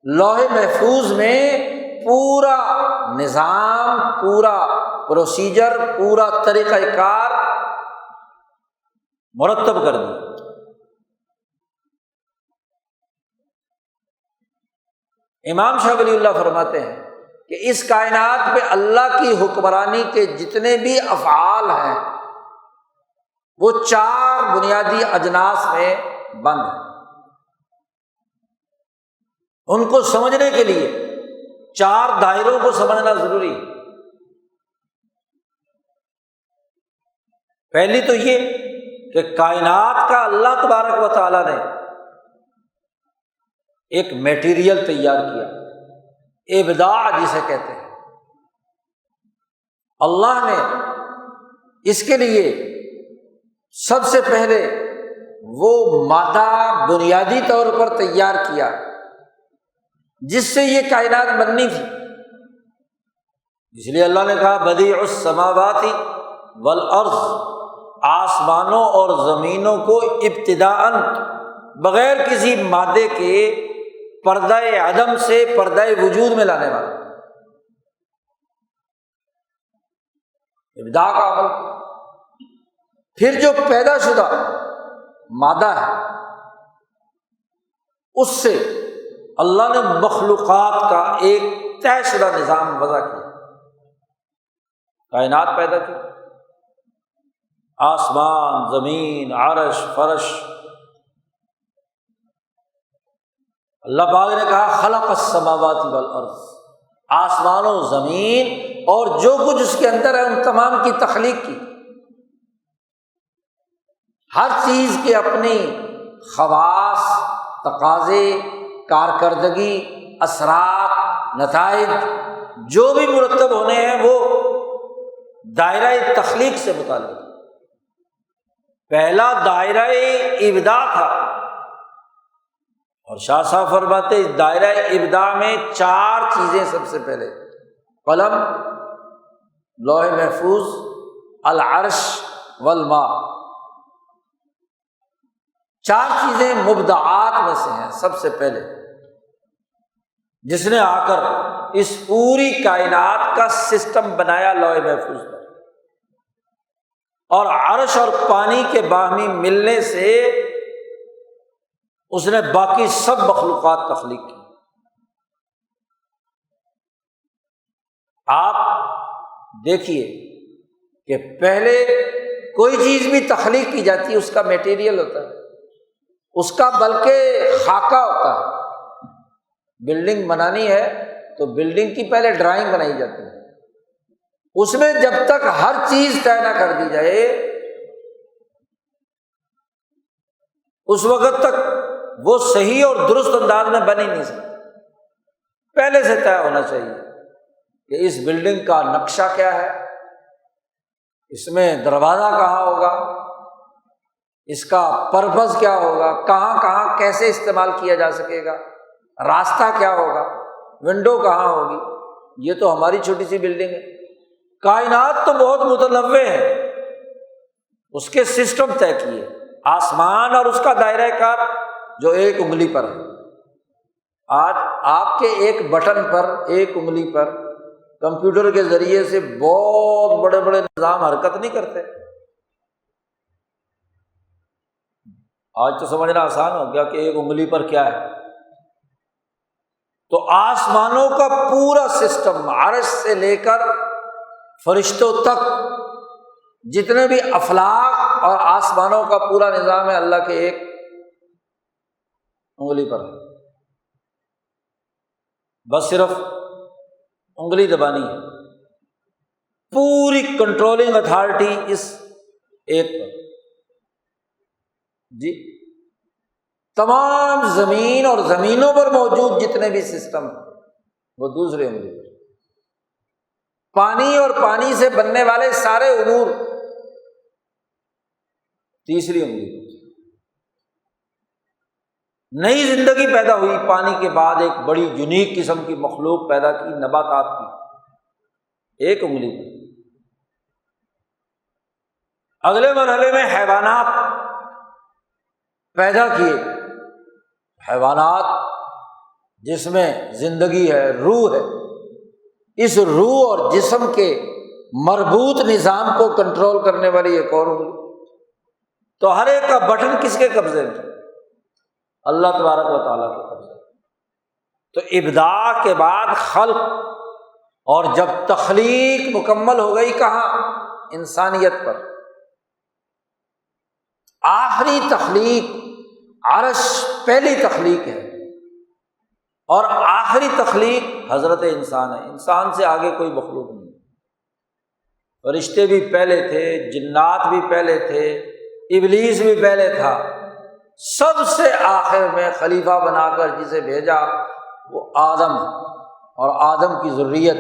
لوح محفوظ میں پورا نظام، پورا پروسیجر، پورا طریقہ کار مرتب کر دیا۔ امام شاہ ولی اللہ فرماتے ہیں کہ اس کائنات پہ اللہ کی حکمرانی کے جتنے بھی افعال ہیں وہ 4 بنیادی اجناس میں بند ہیں۔ ان کو سمجھنے کے لیے 4 دائروں کو سمجھنا ضروری ہے۔ پہلی تو یہ کہ کائنات کا اللہ تبارک و تعالیٰ نے ایک میٹیریل تیار کیا، ابداع جسے کہتے ہیں۔ اللہ نے اس کے لیے سب سے پہلے وہ مادہ بنیادی طور پر تیار کیا جس سے یہ کائنات بننی تھی۔ اس لیے اللہ نے کہا بدیع السماوات والارض، آسمانوں اور زمینوں کو ابتداءً بغیر کسی مادے کے پردہ عدم سے پردہ وجود میں لانے والا، ابداع کا عمل۔ پھر جو پیدا شدہ مادہ ہے اس سے اللہ نے مخلوقات کا ایک طے شدہ نظام وضع کیا، کائنات پیدا کی، آسمان، زمین، عرش، فرش۔ اللہ پاک نے کہا خلق السماوات والارض، آسمان و زمین اور جو کچھ اس کے اندر ہے ان تمام کی تخلیق کی۔ ہر چیز کے اپنی خواص، تقاضے، کارکردگی، اثرات، نتائج جو بھی مرتب ہونے ہیں وہ دائرہ تخلیق سے متعلق۔ پہلا دائرہ ابداع تھا، اور شاہ صاحب فرماتے اس دائرہ ابداع میں 4 چیزیں سب سے پہلے، قلم، لوح محفوظ، العرش والماء، 4 چیزیں مبدعات میں سے ہیں سب سے پہلے، جس نے آ کر اس پوری کائنات کا سسٹم بنایا لوح محفوظ پر، اور عرش اور پانی کے باہمی ملنے سے اس نے باقی سب مخلوقات تخلیق کی۔ آپ دیکھیے کہ پہلے کوئی چیز بھی تخلیق کی جاتی ہے اس کا میٹیریل ہوتا ہے، اس کا بلکہ خاکہ ہوتا ہے۔ بلڈنگ بنانی ہے تو بلڈنگ کی پہلے ڈرائنگ بنائی جاتی ہے، اس میں جب تک ہر چیز طے نہ کر دی جائے اس وقت تک وہ صحیح اور درست انداز میں بن ہی نہیں سکتی۔ پہلے سے طے ہونا چاہیے کہ اس بلڈنگ کا نقشہ کیا ہے، اس میں دروازہ کہاں ہوگا، اس کا پرپز کیا ہوگا، کہاں کہاں کیسے استعمال کیا جا سکے گا، راستہ کیا ہوگا، ونڈو کہاں ہوگی۔ یہ تو ہماری چھوٹی سی بلڈنگ ہے، کائنات تو بہت متنوع ہے، اس کے سسٹم طے کیے۔ آسمان اور اس کا دائرہ کار جو ایک انگلی پر ہے، آج آپ کے ایک بٹن پر، ایک انگلی پر کمپیوٹر کے ذریعے سے بہت بڑے بڑے نظام حرکت نہیں کرتے۔ آج تو سمجھنا آسان ہو گیا کہ ایک انگلی پر کیا ہے۔ تو آسمانوں کا پورا سسٹم، عرش سے لے کر فرشتوں تک، جتنے بھی افلاک اور آسمانوں کا پورا نظام ہے اللہ کے ایک انگلی پر ہے۔ بس صرف انگلی دبانی ہے، پوری کنٹرولنگ اتھارٹی اس ایک پر جی۔ تمام زمین اور زمینوں پر موجود جتنے بھی سسٹم ہیں وہ دوسرے انگلی پر، پانی اور پانی سے بننے والے سارے امور تیسری انگلی پر۔ نئی زندگی پیدا ہوئی پانی کے بعد، ایک بڑی یونیک قسم کی مخلوق پیدا کی نباتات کی، ایک انگلی پر۔ اگلے مرحلے میں حیوانات پیدا کیے، حیوانات جس میں زندگی ہے، روح ہے، اس روح اور جسم کے مربوط نظام کو کنٹرول کرنے والی ایک اور انگلی۔ تو ہر ایک کا بٹن کس کے قبضے میں؟ اللہ تبارک و تعالیٰ کے قبضے میں۔ تو ابداع کے بعد خلق، اور جب تخلیق مکمل ہو گئی کہاں؟ انسانیت پر۔ آخری تخلیق عرش پہلی تخلیق ہے، اور آخری تخلیق حضرت انسان ہے۔ انسان سے آگے کوئی مخلوق نہیں۔ فرشتے بھی پہلے تھے، جنات بھی پہلے تھے، ابلیس بھی پہلے تھا، سب سے آخر میں خلیفہ بنا کر جسے بھیجا وہ آدم، اور آدم کی ذریت۔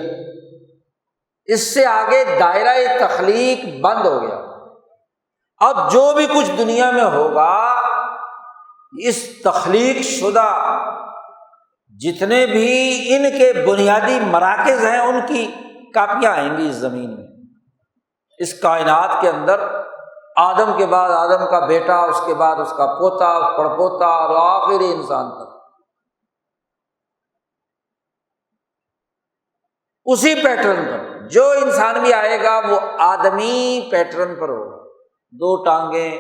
اس سے آگے دائرہ تخلیق بند ہو گیا۔ اب جو بھی کچھ دنیا میں ہوگا، اس تخلیق شدہ جتنے بھی ان کے بنیادی مراکز ہیں ان کی کاپیاں آئیں گی اس زمین میں، اس کائنات کے اندر۔ آدم کے بعد آدم کا بیٹا، اس کے بعد اس کا پوتا، پڑپوتا، اور آخری انسان تک اسی پیٹرن پر۔ جو انسان بھی آئے گا وہ آدمی پیٹرن پر ہوگا، دو ٹانگیں،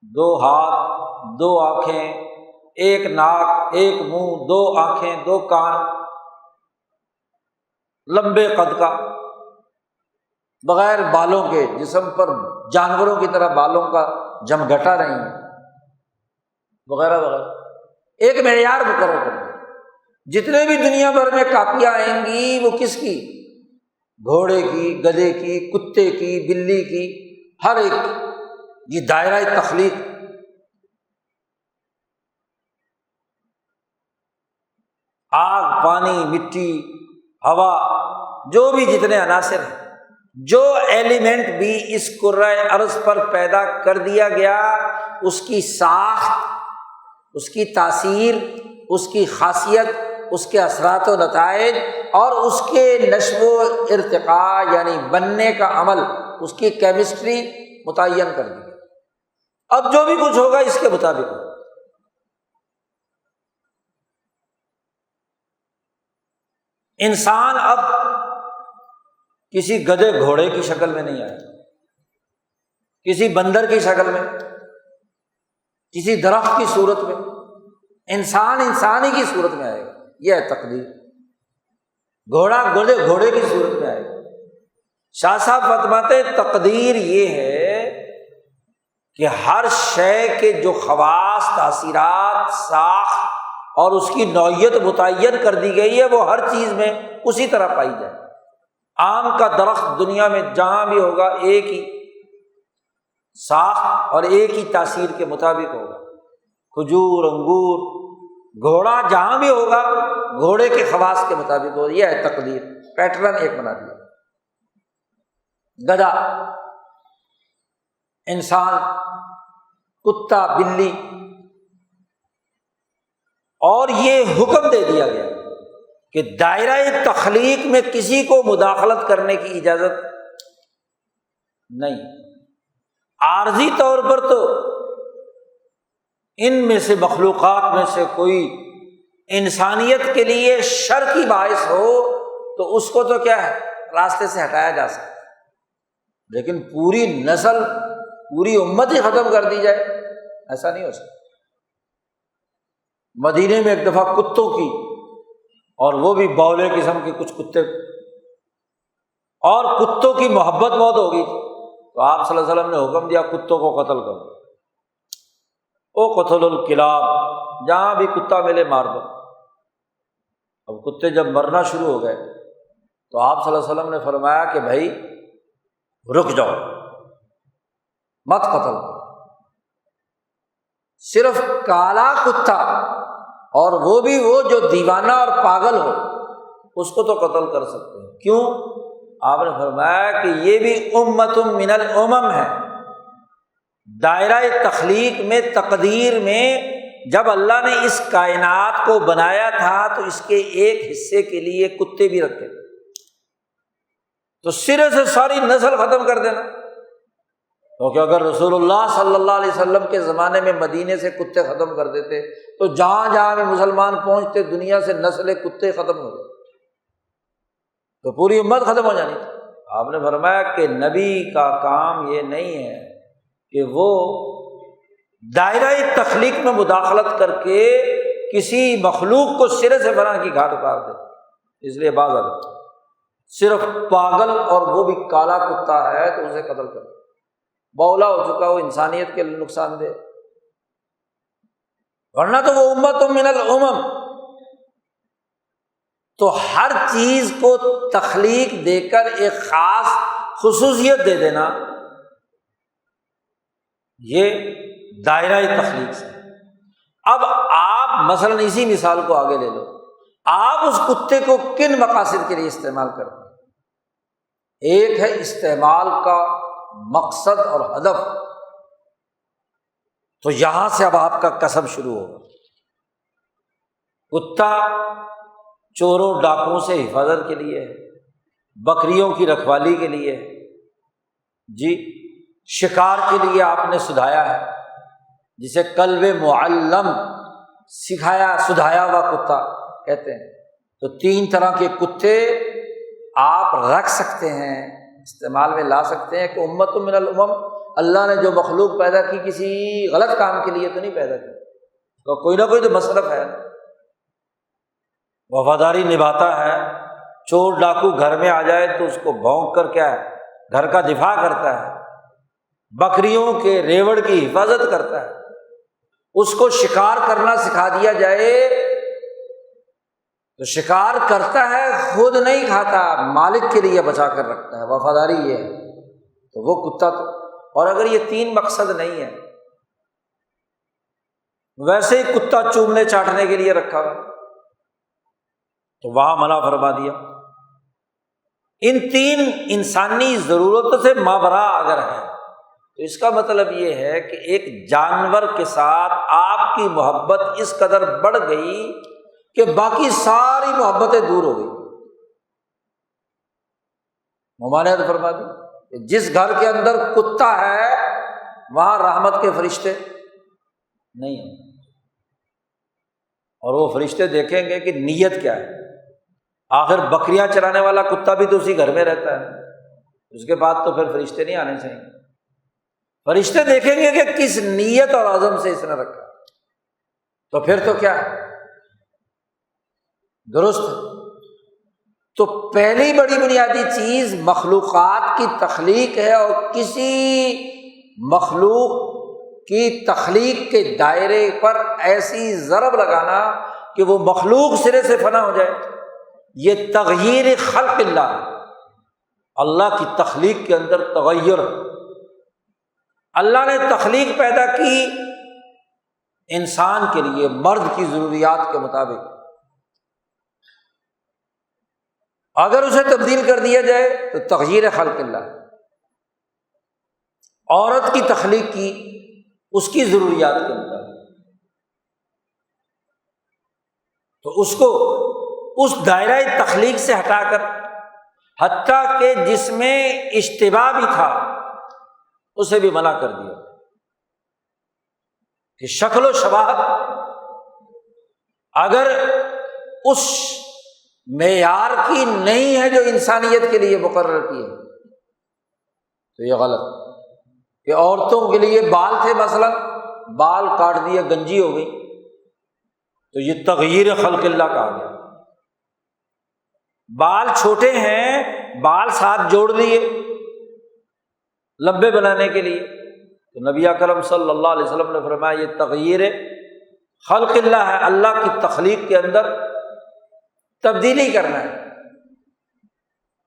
دو ہاتھ، دو آنکھیں، ایک ناک، ایک منہ، دو آنکھیں، دو کان، لمبے قد کا، بغیر بالوں کے، جسم پر جانوروں کی طرح بالوں کا جمگھٹا نہیں ہے، وغیرہ وغیرہ۔ ایک معیار مقرر کرنا۔ جتنے بھی دنیا بھر میں کاپیاں آئیں گی وہ کس کی؟ گھوڑے کی، گدھے کی، کتے کی، بلی کی، ہر ایک کی۔ یہ دائرہ تخلیق۔ آگ، پانی، مٹی، ہوا، جو بھی جتنے عناصر ہیں، جو ایلیمنٹ بھی اس کرۂ ارض پر پیدا کر دیا گیا، اس کی ساخت، اس کی تاثیر، اس کی خاصیت، اس کے اثرات و نتائج، اور اس کے نشو و ارتقاء یعنی بننے کا عمل، اس کی کیمسٹری متعین کر دی۔ اب جو بھی کچھ ہوگا اس کے مطابق ہوگا۔ انسان اب کسی گدھے گھوڑے کی شکل میں نہیں آیا، کسی بندر کی شکل میں، کسی درخت کی صورت میں، انسان انسانی کی صورت میں آئے گا۔ یہ ہے تقدیر۔ گھوڑا گھوڑے کی صورت میں آئے گا۔ شاہ صاحب فرماتے تقدیر یہ ہے کہ ہر شے کے جو خواص، تاثیرات، ساخت اور اس کی نوعیت متعین کر دی گئی ہے وہ ہر چیز میں اسی طرح پائی جائے۔ آم کا درخت دنیا میں جہاں بھی ہوگا ایک ہی ساخت اور ایک ہی تاثیر کے مطابق ہوگا۔ کھجور، انگور، گھوڑا جہاں بھی ہوگا گھوڑے کے خواص کے مطابق ہوگا۔ یہ ہے تقدیر، پیٹرن ایک بنا دیا۔ گدھا، انسان، کتا، بلی، اور یہ حکم دے دیا گیا کہ دائرہ تخلیق میں کسی کو مداخلت کرنے کی اجازت نہیں۔ عارضی طور پر تو ان میں سے مخلوقات میں سے کوئی انسانیت کے لیے شر کی باعث ہو تو اس کو تو کیا ہے راستے سے ہٹایا جا سکتا ہے، لیکن پوری نسل، پوری امت ہی ختم کر دی جائے ایسا نہیں ہو سکتا۔ مدینے میں ایک دفعہ کتوں کی، اور وہ بھی بولے قسم کے کچھ کتے، اور کتوں کی محبت بہت ہو گئی تھی، تو آپ صلی اللہ علیہ وسلم نے حکم دیا کتوں کو قتل کرو، او قتل الکلاب، جہاں بھی کتا ملے مار دو۔ اب کتے جب مرنا شروع ہو گئے تو آپ صلی اللہ علیہ وسلم نے فرمایا کہ بھائی رک جاؤ، مت قتل کرو، صرف کالا کتا، اور وہ بھی وہ جو دیوانہ اور پاگل ہو اس کو تو قتل کر سکتے ہیں۔ کیوں؟ آپ نے فرمایا کہ یہ بھی امت من الامم ہے۔ دائرہ تخلیق میں، تقدیر میں جب اللہ نے اس کائنات کو بنایا تھا تو اس کے ایک حصے کے لیے کتے بھی رکھے، تو سرے سے ساری نسل ختم کر دینا۔ کیونکہ اگر رسول اللہ صلی اللہ علیہ وسلم کے زمانے میں مدینے سے کتے ختم کر دیتے تو جہاں جہاں میں مسلمان پہنچتے دنیا سے نسل کتے ختم ہو گئے تو پوری امت ختم ہو جانی تھی۔ آپ نے فرمایا کہ نبی کا کام یہ نہیں ہے کہ وہ دائرہ تخلیق میں مداخلت کر کے کسی مخلوق کو سرے سے فنا کی گھاٹ اتار دے، اس لیے بعض اگر صرف پاگل اور وہ بھی کالا کتا ہے تو اسے قتل کر، بولا ہو چکا، وہ انسانیت کے لیے نقصان دہ، ورنہ تو وہ امت من الامم۔ تو ہر چیز کو تخلیق دے کر ایک خاص خصوصیت دے دینا، یہ دائرہ تخلیق سے۔ اب آپ مثلاً اسی مثال کو آگے لے لو، آپ اس کتے کو کن مقاصد کے لیے استعمال کرتے ہیں؟ ایک ہے استعمال کا مقصد اور ہدف، تو یہاں سے اب آپ کا کسب شروع ہوگا۔ کتا چوروں ڈاکوؤں سے حفاظت کے لیے، بکریوں کی رکھوالی کے لیے، جی شکار کے لیے آپ نے سدھایا ہے، جسے کلب معلم، سکھایا سدھایا ہوا کتا کہتے ہیں۔ تو 3 طرح کے کتے آپ رکھ سکتے ہیں، استعمال میں لا سکتے ہیں کہ امت من الامم، اللہ نے جو مخلوق پیدا کی کسی غلط کام کے لیے تو نہیں پیدا کی، تو کوئی نہ کوئی تو مصرف ہے، وفاداری نبھاتا ہے۔ چور ڈاکو گھر میں آ جائے تو اس کو بھونک کر کیا ہے، گھر کا دفاع کرتا ہے، بکریوں کے ریوڑ کی حفاظت کرتا ہے۔ اس کو شکار کرنا سکھا دیا جائے تو شکار کرتا ہے، خود نہیں کھاتا، مالک کے لیے بچا کر رکھتا ہے، وفاداری یہ ہے، تو وہ کتا تو۔ اور اگر یہ 3 مقصد نہیں ہے، ویسے ہی کتا چومنے چاٹنے کے لیے رکھا ہوا تو وہاں منع فرما دیا۔ ان 3 انسانی ضرورتوں سے مابرا اگر ہے تو اس کا مطلب یہ ہے کہ ایک جانور کے ساتھ آپ کی محبت اس قدر بڑھ گئی کہ باقی ساری محبتیں دور ہو گئی۔ ممانعت فرما دی کہ جس گھر کے اندر کتا ہے وہاں رحمت کے فرشتے نہیں ہیں، اور وہ فرشتے دیکھیں گے کہ نیت کیا ہے۔ آخر بکریاں چرانے والا کتا بھی تو اسی گھر میں رہتا ہے، اس کے بعد تو پھر فرشتے نہیں آنے چاہیے۔ فرشتے دیکھیں گے کہ کس نیت اور عزم سے اس نے رکھا، تو پھر تو کیا ہے، درست۔ تو پہلی بڑی بنیادی چیز مخلوقات کی تخلیق ہے، اور کسی مخلوق کی تخلیق کے دائرے پر ایسی ضرب لگانا کہ وہ مخلوق سرے سے فنا ہو جائے، یہ تغییر خلق اللہ ہے۔ اللہ کی تخلیق کے اندر تغیر، اللہ نے تخلیق پیدا کی انسان کے لیے مرد کی ضروریات کے مطابق، اگر اسے تبدیل کر دیا جائے تو تغییر خلق اللہ۔ عورت کی تخلیق کی اس کی ضروریات کے مطابق، تو اس کو اس دائرہ تخلیق سے ہٹا کر، حتیٰ کہ جس میں اشتباہ بھی تھا اسے بھی منع کر دیا کہ شکل و شباہت اگر اس معیار کی نہیں ہے جو انسانیت کے لیے مقرر کی ہے تو یہ غلط۔ کہ عورتوں کے لیے بال تھے مثلا بال کاٹ دیے، گنجی ہو گئی، تو یہ تغییر خلق اللہ کہا گیا۔ بال چھوٹے ہیں، بال ساتھ جوڑ دیے لمبے بنانے کے لیے، تو نبی اکرم صلی اللہ علیہ وسلم نے فرمایا یہ تغییر خلق اللہ ہے، اللہ کی تخلیق کے اندر تبدیلی کرنا ہے،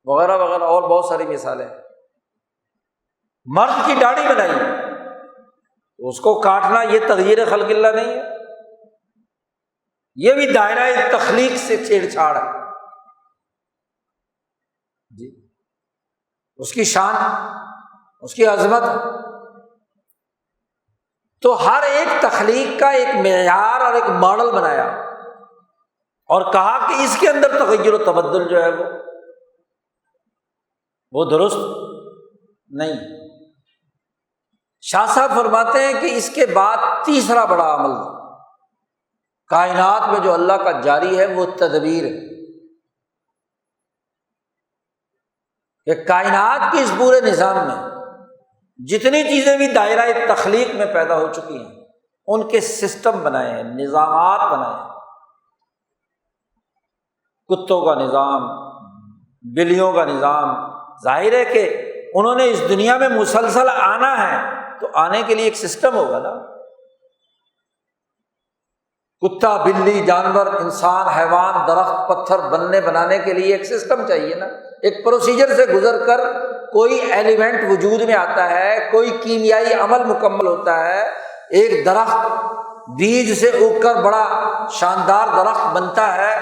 وغیرہ وغیرہ، اور بہت ساری مثالیں۔ مرد کی داڑھی بنائی، اس کو کاٹنا یہ تغییر خلق اللہ نہیں ہے، یہ بھی دائرہ تخلیق سے چھیڑ چھاڑ ہے جی۔ اس کی شان، اس کی عظمت، تو ہر ایک تخلیق کا ایک معیار اور ایک ماڈل بنایا اور کہا کہ اس کے اندر تغیر و تبدل جو ہے وہ درست نہیں۔ شاہ صاحب فرماتے ہیں کہ اس کے بعد تیسرا بڑا عمل کائنات میں جو اللہ کا جاری ہے وہ تدبیر ہے، کہ کائنات کے اس پورے نظام میں جتنی چیزیں بھی دائرہ تخلیق میں پیدا ہو چکی ہیں ان کے سسٹم بنائے ہیں، نظامات بنائے ہیں، کتوں کا نظام، بلیوں کا نظام۔ ظاہر ہے کہ انہوں نے اس دنیا میں مسلسل آنا ہے تو آنے کے لیے ایک سسٹم ہوگا نا، کتا، بلی، جانور، انسان، حیوان، درخت، پتھر بنانے کے لیے ایک سسٹم چاہیے نا، ایک پروسیجر سے گزر کر کوئی ایلیمنٹ وجود میں آتا ہے، کوئی کیمیائی عمل مکمل ہوتا ہے، ایک درخت بیج سے اگ کر بڑا شاندار درخت بنتا ہے،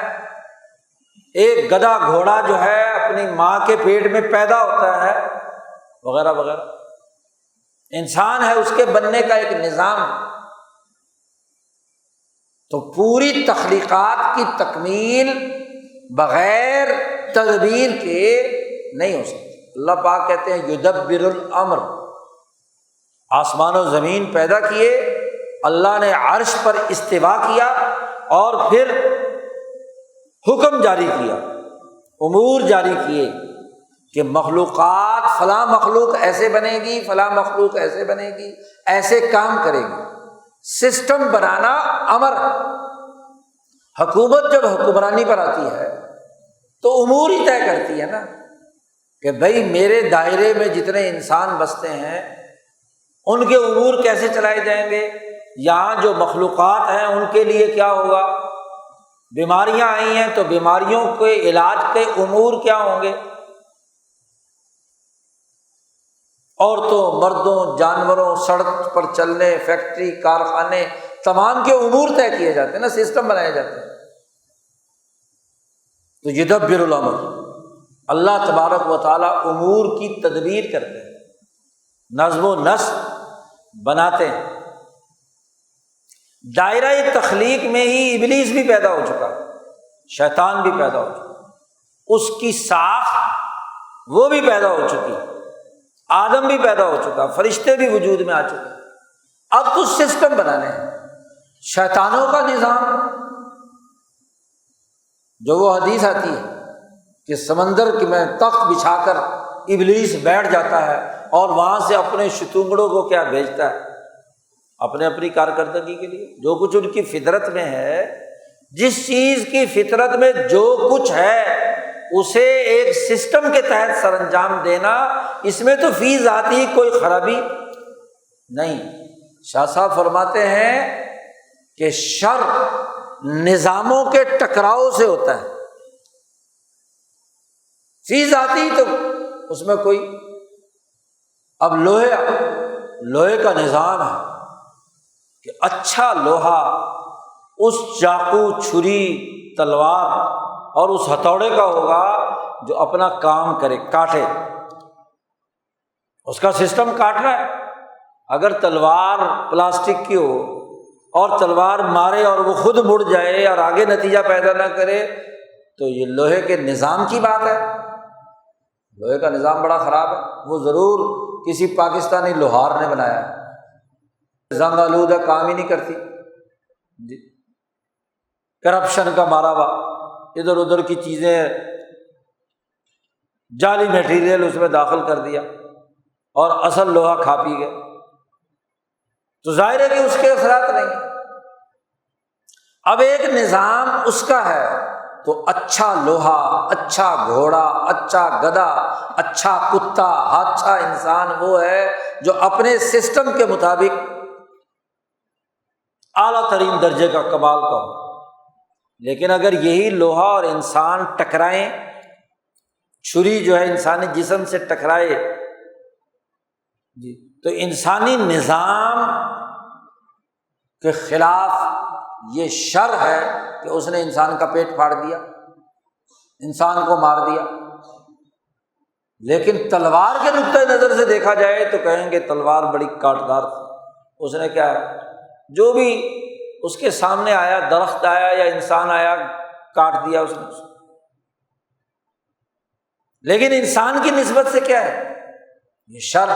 ایک گدھا گھوڑا جو ہے اپنی ماں کے پیٹ میں پیدا ہوتا ہے، وغیرہ وغیرہ۔ انسان ہے، اس کے بننے کا ایک نظام۔ تو پوری تخلیقات کی تکمیل بغیر تدبیر کے نہیں ہو سکتی۔ اللہ پاک کہتے ہیں یدبر الامر، آسمان و زمین پیدا کیے، اللہ نے عرش پر استوا کیا اور پھر حکم جاری کیا، امور جاری کیے کہ مخلوقات، فلاں مخلوق ایسے بنے گی، فلاں مخلوق ایسے بنے گی، ایسے کام کرے گی۔ سسٹم بنانا امر۔ حکومت جب حکمرانی پر آتی ہے تو امور ہی طے کرتی ہے نا، کہ بھئی میرے دائرے میں جتنے انسان بستے ہیں ان کے امور کیسے چلائے جائیں گے، یہاں جو مخلوقات ہیں ان کے لیے کیا ہوگا، بیماریاں آئی ہیں تو بیماریوں کے علاج کے امور کیا ہوں گے، عورتوں، مردوں، جانوروں، سڑک پر چلنے، فیکٹری، کارخانے، تمام کے امور طے کیے جاتے ہیں نا، سسٹم بنائے جاتے ہیں۔ تو یدبر الامر، اللہ تبارک و تعالیٰ امور کی تدبیر کرتے ہیں، نظم و نسق بناتے ہیں۔ دائرہ تخلیق میں ہی ابلیس بھی پیدا ہو چکا، شیطان بھی پیدا ہو چکا، اس کی ساخت وہ بھی پیدا ہو چکی، آدم بھی پیدا ہو چکا، فرشتے بھی وجود میں آ چکے۔ اب تو سسٹم بنانے ہیں۔ شیطانوں کا نظام، جو وہ حدیث آتی ہے کہ سمندر میں تخت بچھا کر ابلیس بیٹھ جاتا ہے اور وہاں سے اپنے شتونگڑوں کو کیا بھیجتا ہے، اپنی کارکردگی کے لیے، جو کچھ ان کی فطرت میں ہے، جس چیز کی فطرت میں جو کچھ ہے اسے ایک سسٹم کے تحت سر انجام دینا، اس میں تو فی ذاتی کوئی خرابی نہیں۔ شاہ صاحب فرماتے ہیں کہ شر نظاموں کے ٹکراؤ سے ہوتا ہے، فی ذاتی تو اس میں کوئی، اب لوہے کا نظام ہے کہ اچھا لوہا، اس چاقو، چھری، تلوار اور اس ہتھوڑے کا ہوگا جو اپنا کام کرے، کاٹے، اس کا سسٹم کاٹنا ہے۔ اگر تلوار پلاسٹک کی ہو اور تلوار مارے اور وہ خود مڑ جائے اور آگے نتیجہ پیدا نہ کرے تو یہ لوہے کے نظام کی بات ہے۔ لوہے کا نظام بڑا خراب ہے، وہ ضرور کسی پاکستانی لوہار نے بنایا ہے، زنگ آلودہ کام ہی نہیں کرتی جی، کرپشن کا مارا ہوا، ادھر ادھر کی چیزیں، جعلی میٹیریل اس میں داخل کر دیا اور اصل لوہا کھا پی گئے۔ تو ظاہر ہے کہ اس کے اثرات نہیں ہیں۔ اب ایک نظام اس کا ہے تو اچھا لوہا، اچھا گھوڑا، اچھا گدھا، اچھا کتا، اچھا انسان وہ ہے جو اپنے سسٹم کے مطابق اعلیٰ ترین درجے کا کمال کا ہو۔ لیکن اگر یہی لوہا اور انسان ٹکرائیں، چھری جو ہے انسانی جسم سے ٹکرائے جی، تو انسانی نظام کے خلاف یہ شر ہے کہ اس نے انسان کا پیٹ پھاڑ دیا، انسان کو مار دیا۔ لیکن تلوار کے نقطۂ نظر سے دیکھا جائے تو کہیں گے تلوار بڑی کاٹدار تھی، اس نے کیا ہے جو بھی اس کے سامنے آیا، درخت آیا یا انسان آیا، کاٹ دیا اس نے۔ لیکن انسان کی نسبت سے کیا ہے یہ شر۔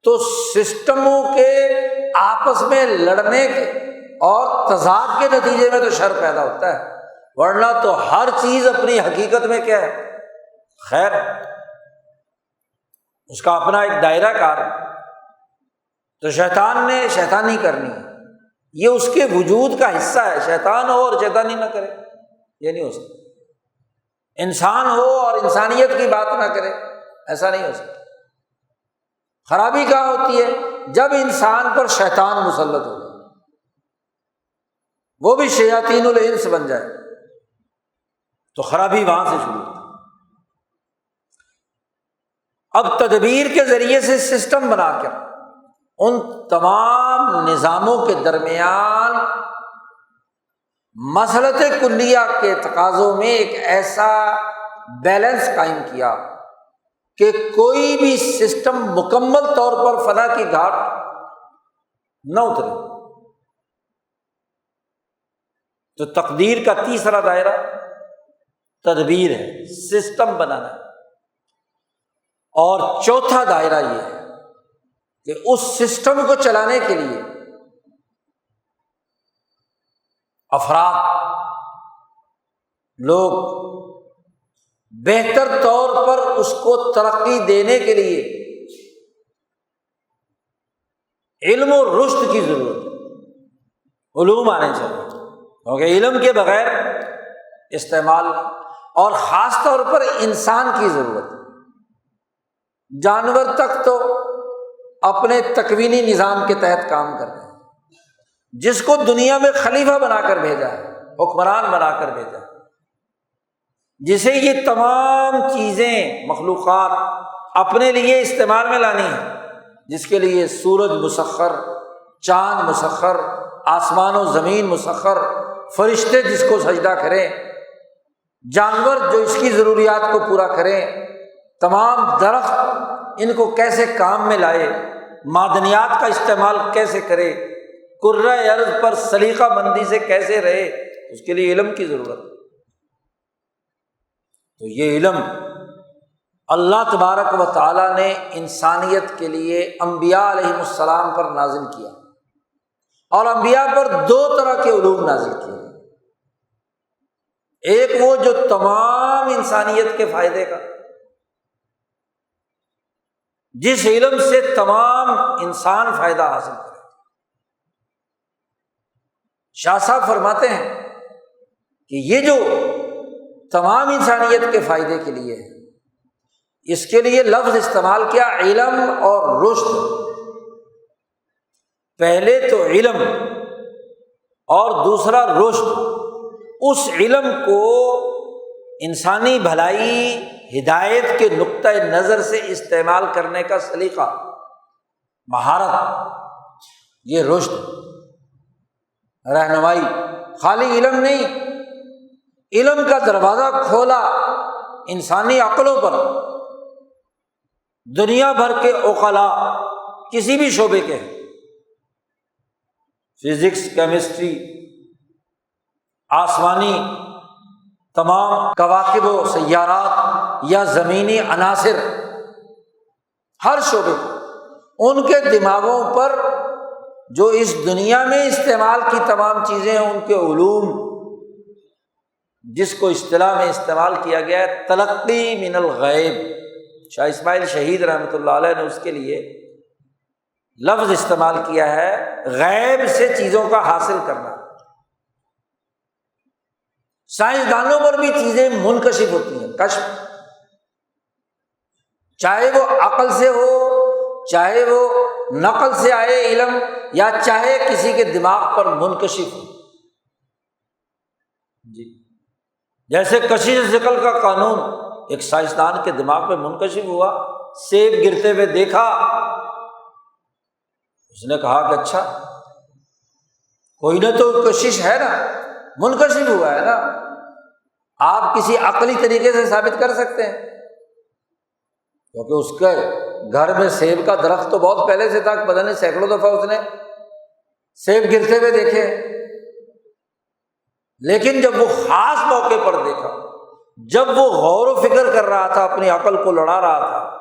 تو سسٹموں کے آپس میں لڑنے کے اور تضاد کے نتیجے میں تو شر پیدا ہوتا ہے، ورنہ تو ہر چیز اپنی حقیقت میں کیا ہے خیر، اس کا اپنا ایک دائرہ کار ہے۔ تو شیطان نے شیطانی کرنی ہے، یہ اس کے وجود کا حصہ ہے۔ شیطان ہو اور شیطانی نہ کرے یہ نہیں ہو سکتا، انسان ہو اور انسانیت کی بات نہ کرے ایسا نہیں ہو سکتا۔ خرابی کہاں ہوتی ہے جب انسان پر شیطان مسلط ہو جائے، وہ بھی شیاطین الانس بن جائے تو خرابی وہاں سے شروع ہوتی ہے۔ اب تدبیر کے ذریعے سے سسٹم بنا کر ان تمام نظاموں کے درمیان مصلحت کلیہ کے تقاضوں میں ایک ایسا بیلنس قائم کیا کہ کوئی بھی سسٹم مکمل طور پر فنا کی گھاٹ نہ اترے۔ تو تقدیر کا تیسرا دائرہ تدبیر ہے، سسٹم بنانا ہے، اور چوتھا دائرہ یہ ہے کہ اس سسٹم کو چلانے کے لیے افراد، لوگ بہتر طور پر اس کو ترقی دینے کے لیے علم و رشد کی ضرورت ہے، علوم آنے چاہیے، کیونکہ علم کے بغیر استعمال نہیں، اور خاص طور پر انسان کی ضرورت ہے۔ جانور تک تو اپنے تکوینی نظام کے تحت کام کر رہے ہیں، جس کو دنیا میں خلیفہ بنا کر بھیجا ہے، حکمران بنا کر بھیجا ہے، جسے یہ تمام چیزیں مخلوقات اپنے لیے استعمال میں لانی ہے، جس کے لیے سورج مسخر، چاند مسخر، آسمان و زمین مسخر، فرشتے جس کو سجدہ کریں، جانور جو اس کی ضروریات کو پورا کریں، تمام درخت ان کو کیسے کام میں لائے، معدنیات کا استعمال کیسے کرے، کرۂ ارض پر سلیقہ بندی سے کیسے رہے، اس کے لیے علم کی ضرورت ہے۔ تو یہ علم اللہ تبارک و تعالیٰ نے انسانیت کے لیے انبیاء علیہ السلام پر نازل کیا، اور انبیاء پر دو طرح کے علوم نازل کیے، ایک وہ جو تمام انسانیت کے فائدے کا، جس علم سے تمام انسان فائدہ حاصل کرے۔ شاہ صاحب فرماتے ہیں کہ یہ جو تمام انسانیت کے فائدے کے لیے ہے، اس کے لیے لفظ استعمال کیا علم اور رشد۔ پہلے تو علم اور دوسرا رشد، اس علم کو انسانی بھلائی ہدایت کے نقطۂ نظر سے استعمال کرنے کا سلیقہ، مہارت، یہ رشد، رہنمائی۔ خالی علم نہیں، علم کا دروازہ کھولا انسانی عقلوں پر، دنیا بھر کے عقلاء کسی بھی شعبے کے، فزکس، کیمسٹری، آسمانی تمام کواکب و سیارات یا زمینی عناصر، ہر شعبے ان کے دماغوں پر جو اس دنیا میں استعمال کی تمام چیزیں ہیں، ان کے علوم، جس کو اصطلاح میں استعمال کیا گیا ہے تلقی من الغیب۔ شاہ اسماعیل شہید رحمۃ اللہ علیہ نے اس کے لیے لفظ استعمال کیا ہے غیب سے چیزوں کا حاصل کرنا۔ سائنسدانوں پر بھی چیزیں منکشف ہوتی ہیں، کشف، چاہے وہ عقل سے ہو، چاہے وہ نقل سے آئے علم، یا چاہے کسی کے دماغ پر منکشف ہو۔ جی، جیسے کشش ثقل کا قانون ایک سائنسدان کے دماغ پہ منکشف ہوا، سیب گرتے ہوئے دیکھا، اس نے کہا کہ اچھا کوئی نہ تو کشش ہے نا، منکشف ہوا ہے نا۔ آپ کسی عقلی طریقے سے ثابت کر سکتے ہیں، کیونکہ اس کے گھر میں سیب کا درخت تو بہت پہلے سے تھا، پتہ نہیں سینکڑوں دفعہ اس نے سیب گرتے ہوئے دیکھے، لیکن جب وہ خاص موقع پر دیکھا، جب وہ غور و فکر کر رہا تھا، اپنی عقل کو لڑا رہا تھا،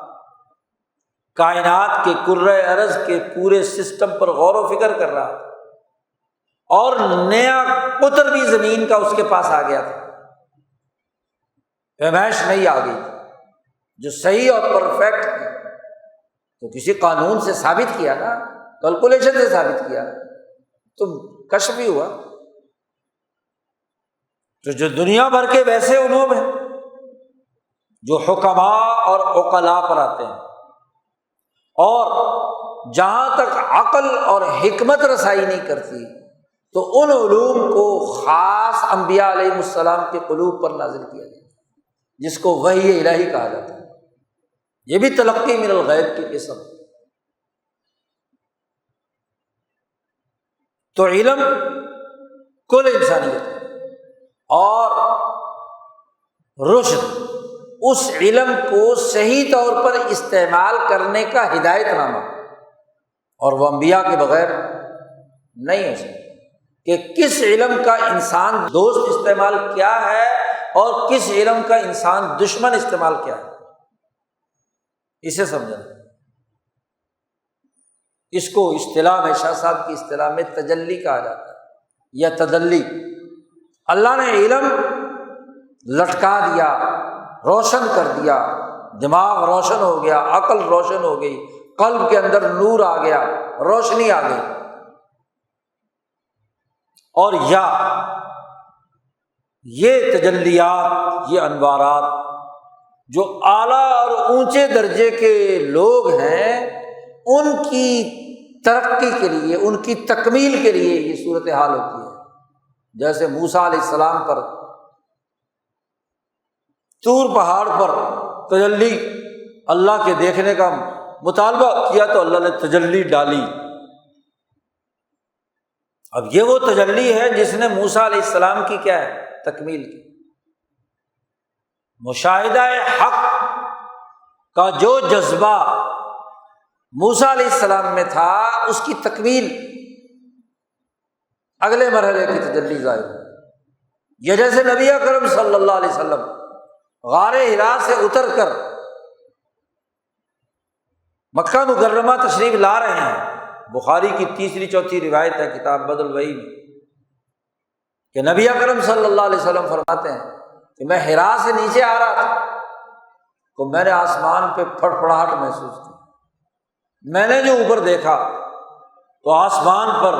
کائنات کے کرۂ ارض کے پورے سسٹم پر غور و فکر کر رہا تھا، اور نیا قطر بھی زمین کا اس کے پاس آ گیا تھا، پیمائش نہیں آ گئی جو صحیح اور پرفیکٹ تھی، تو کسی قانون سے ثابت کیا نا، کیلکولیشن سے ثابت کیا تو کشف بھی ہوا۔ تو جو دنیا بھر کے ویسے علوم ہیں جو حکماء اور عقلاء پر آتے ہیں، اور جہاں تک عقل اور حکمت رسائی نہیں کرتی، تو ان علوم کو خاص انبیاء علیہ السلام کے قلوب پر نازل کیا گیا، جس کو وحی الہی کہا جاتا ہے۔ یہ بھی تلقی من الغیب کی قسم۔ تو علم کل انسانیت ہے، اور رشد اس علم کو صحیح طور پر استعمال کرنے کا ہدایت نامہ، اور وہ انبیاء کے بغیر نہیں ہو سکتا کہ کس علم کا انسان دوست استعمال کیا ہے اور کس علم کا انسان دشمن استعمال کیا ہے، اسے سمجھنا۔ اس کو اصطلاح میں، شاہ صاحب کی اصطلاح میں تجلی کہا جاتا ہے یا تدلی۔ اللہ نے علم لٹکا دیا، روشن کر دیا، دماغ روشن ہو گیا، عقل روشن ہو گئی، قلب کے اندر نور آ گیا، روشنی آ گئی۔ اور یا یہ تجلیات، یہ انوارات جو اعلیٰ اور اونچے درجے کے لوگ ہیں، ان کی ترقی کے لیے، ان کی تکمیل کے لیے یہ صورتحال ہوتی ہے۔ جیسے موسیٰ علیہ السلام پر طور پہاڑ پر تجلی، اللہ کے دیکھنے کا مطالبہ کیا تو اللہ نے تجلی ڈالی۔ اب یہ وہ تجلی ہے جس نے موسیٰ علیہ السلام کی کیا ہے؟ تکمیل کی۔ مشاہدہ حق کا جو جذبہ موسیٰ علیہ السلام میں تھا، اس کی تکمیل اگلے مرحلے کی تجلی ظاہر ہوئی۔ یہ جیسے نبی اکرم صلی اللہ علیہ وسلم غار حرا سے اتر کر مکہ مکرمہ تشریف لا رہے ہیں۔ بخاری کی 3-4 روایت ہے کتاب بدل الوحی میں کہ نبی اکرم صلی اللہ علیہ وسلم فرماتے ہیں کہ میں حرا سے نیچے آ رہا تھا تو میں نے آسمان پہ پھڑپڑاہٹ محسوس کی۔ میں نے جو اوپر دیکھا تو آسمان پر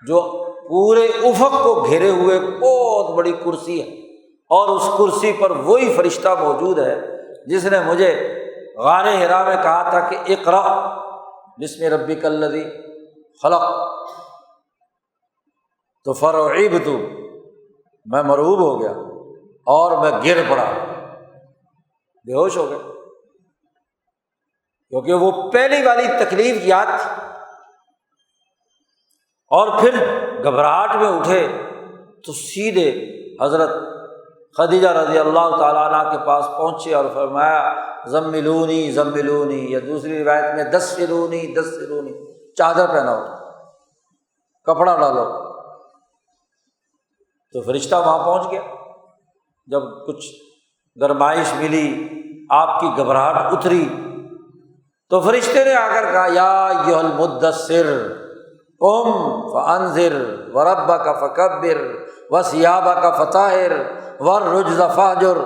جو پورے افق کو گھیرے ہوئے بہت بڑی کرسی ہے، اور اس کرسی پر وہی فرشتہ موجود ہے جس نے مجھے غار حرا میں کہا تھا کہ اقرأ بسم ربک الذی خلق، تو فرعبت، میں مرعوب ہو گیا اور میں گر پڑا، بے ہوش ہو گیا، کیونکہ وہ پہلی والی تکلیف یاد تھی۔ اور پھر گھبراہٹ میں اٹھے تو سیدھے حضرت خدیجہ رضی اللہ تعالیٰ عنہ کے پاس پہنچے اور فرمایا زملونی زملونی، یا دوسری روایت میں دثرونی دثرونی، چادر پہناؤ، کپڑا ڈالو۔ تو فرشتہ وہاں پہنچ گیا، جب کچھ گرمائش ملی، آپ کی گھبراہٹ اتری، تو فرشتے نے آ کر کہا یا ایھا المدثر قم فانذر وربک فکبر وثیابک فطہر والرجز فاہجر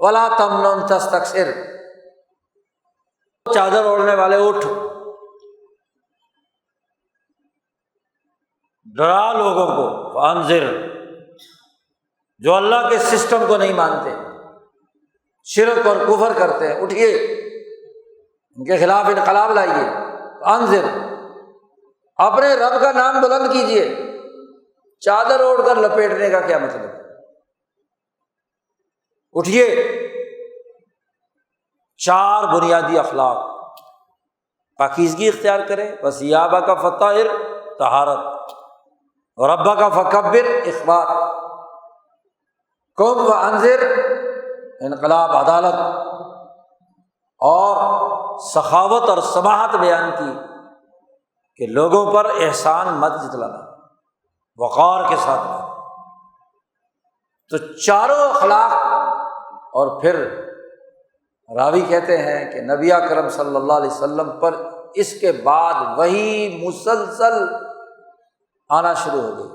ولا تمنن تستکثر، چادر اوڑھنے والے اٹھ، ڈرا لوگوں کو، وانذر، جو اللہ کے سسٹم کو نہیں مانتے، شرک اور کفر کرتے ہیں، اٹھیے ان کے خلاف انقلاب لائیے، انذر، اپنے رب کا نام بلند کیجیے۔ چادر اوڑھ کر لپیٹنے کا کیا مطلب ہے؟ اٹھیے۔ 4 بنیادی اخلاق، پاکیزگی اختیار کرے، وثیابہ کا فطہر، طہارت، ربہ کا فکبر، اخبات، قم وانذر، انقلاب، عدالت، اور سخاوت اور سماحت بیان کی کہ لوگوں پر احسان مت جتلانا، وقار کے ساتھ رہنا۔ تو چاروں اخلاق، اور پھر راوی کہتے ہیں کہ نبی اکرم صلی اللہ علیہ وسلم پر اس کے بعد وحی مسلسل آنا شروع ہو گئی،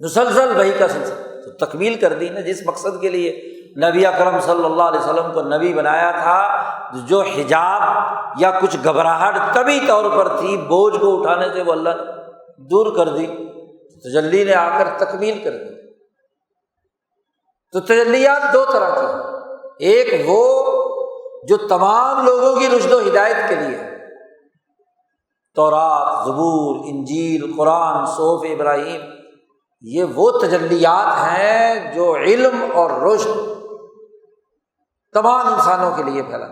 مسلسل وحی کا سلسلہ۔ تو تکمیل کر دی نا، جس مقصد کے لیے نبی اکرم صلی اللہ علیہ وسلم کو نبی بنایا تھا، جو حجاب یا کچھ گھبراہٹ طبی طور پر تھی، بوجھ کو اٹھانے سے وہ اللہ دور کر دی، تجلی نے آ کر تکمیل کر دی۔ تو تجلیات 2 طرح کی ہیں، ایک وہ جو تمام لوگوں کی رشد و ہدایت کے لیے، تورات، زبور، انجیل، قرآن، صحف ابراہیم، یہ وہ تجلیات ہیں جو علم اور رشد تمام انسانوں کے لیے پھیلا۔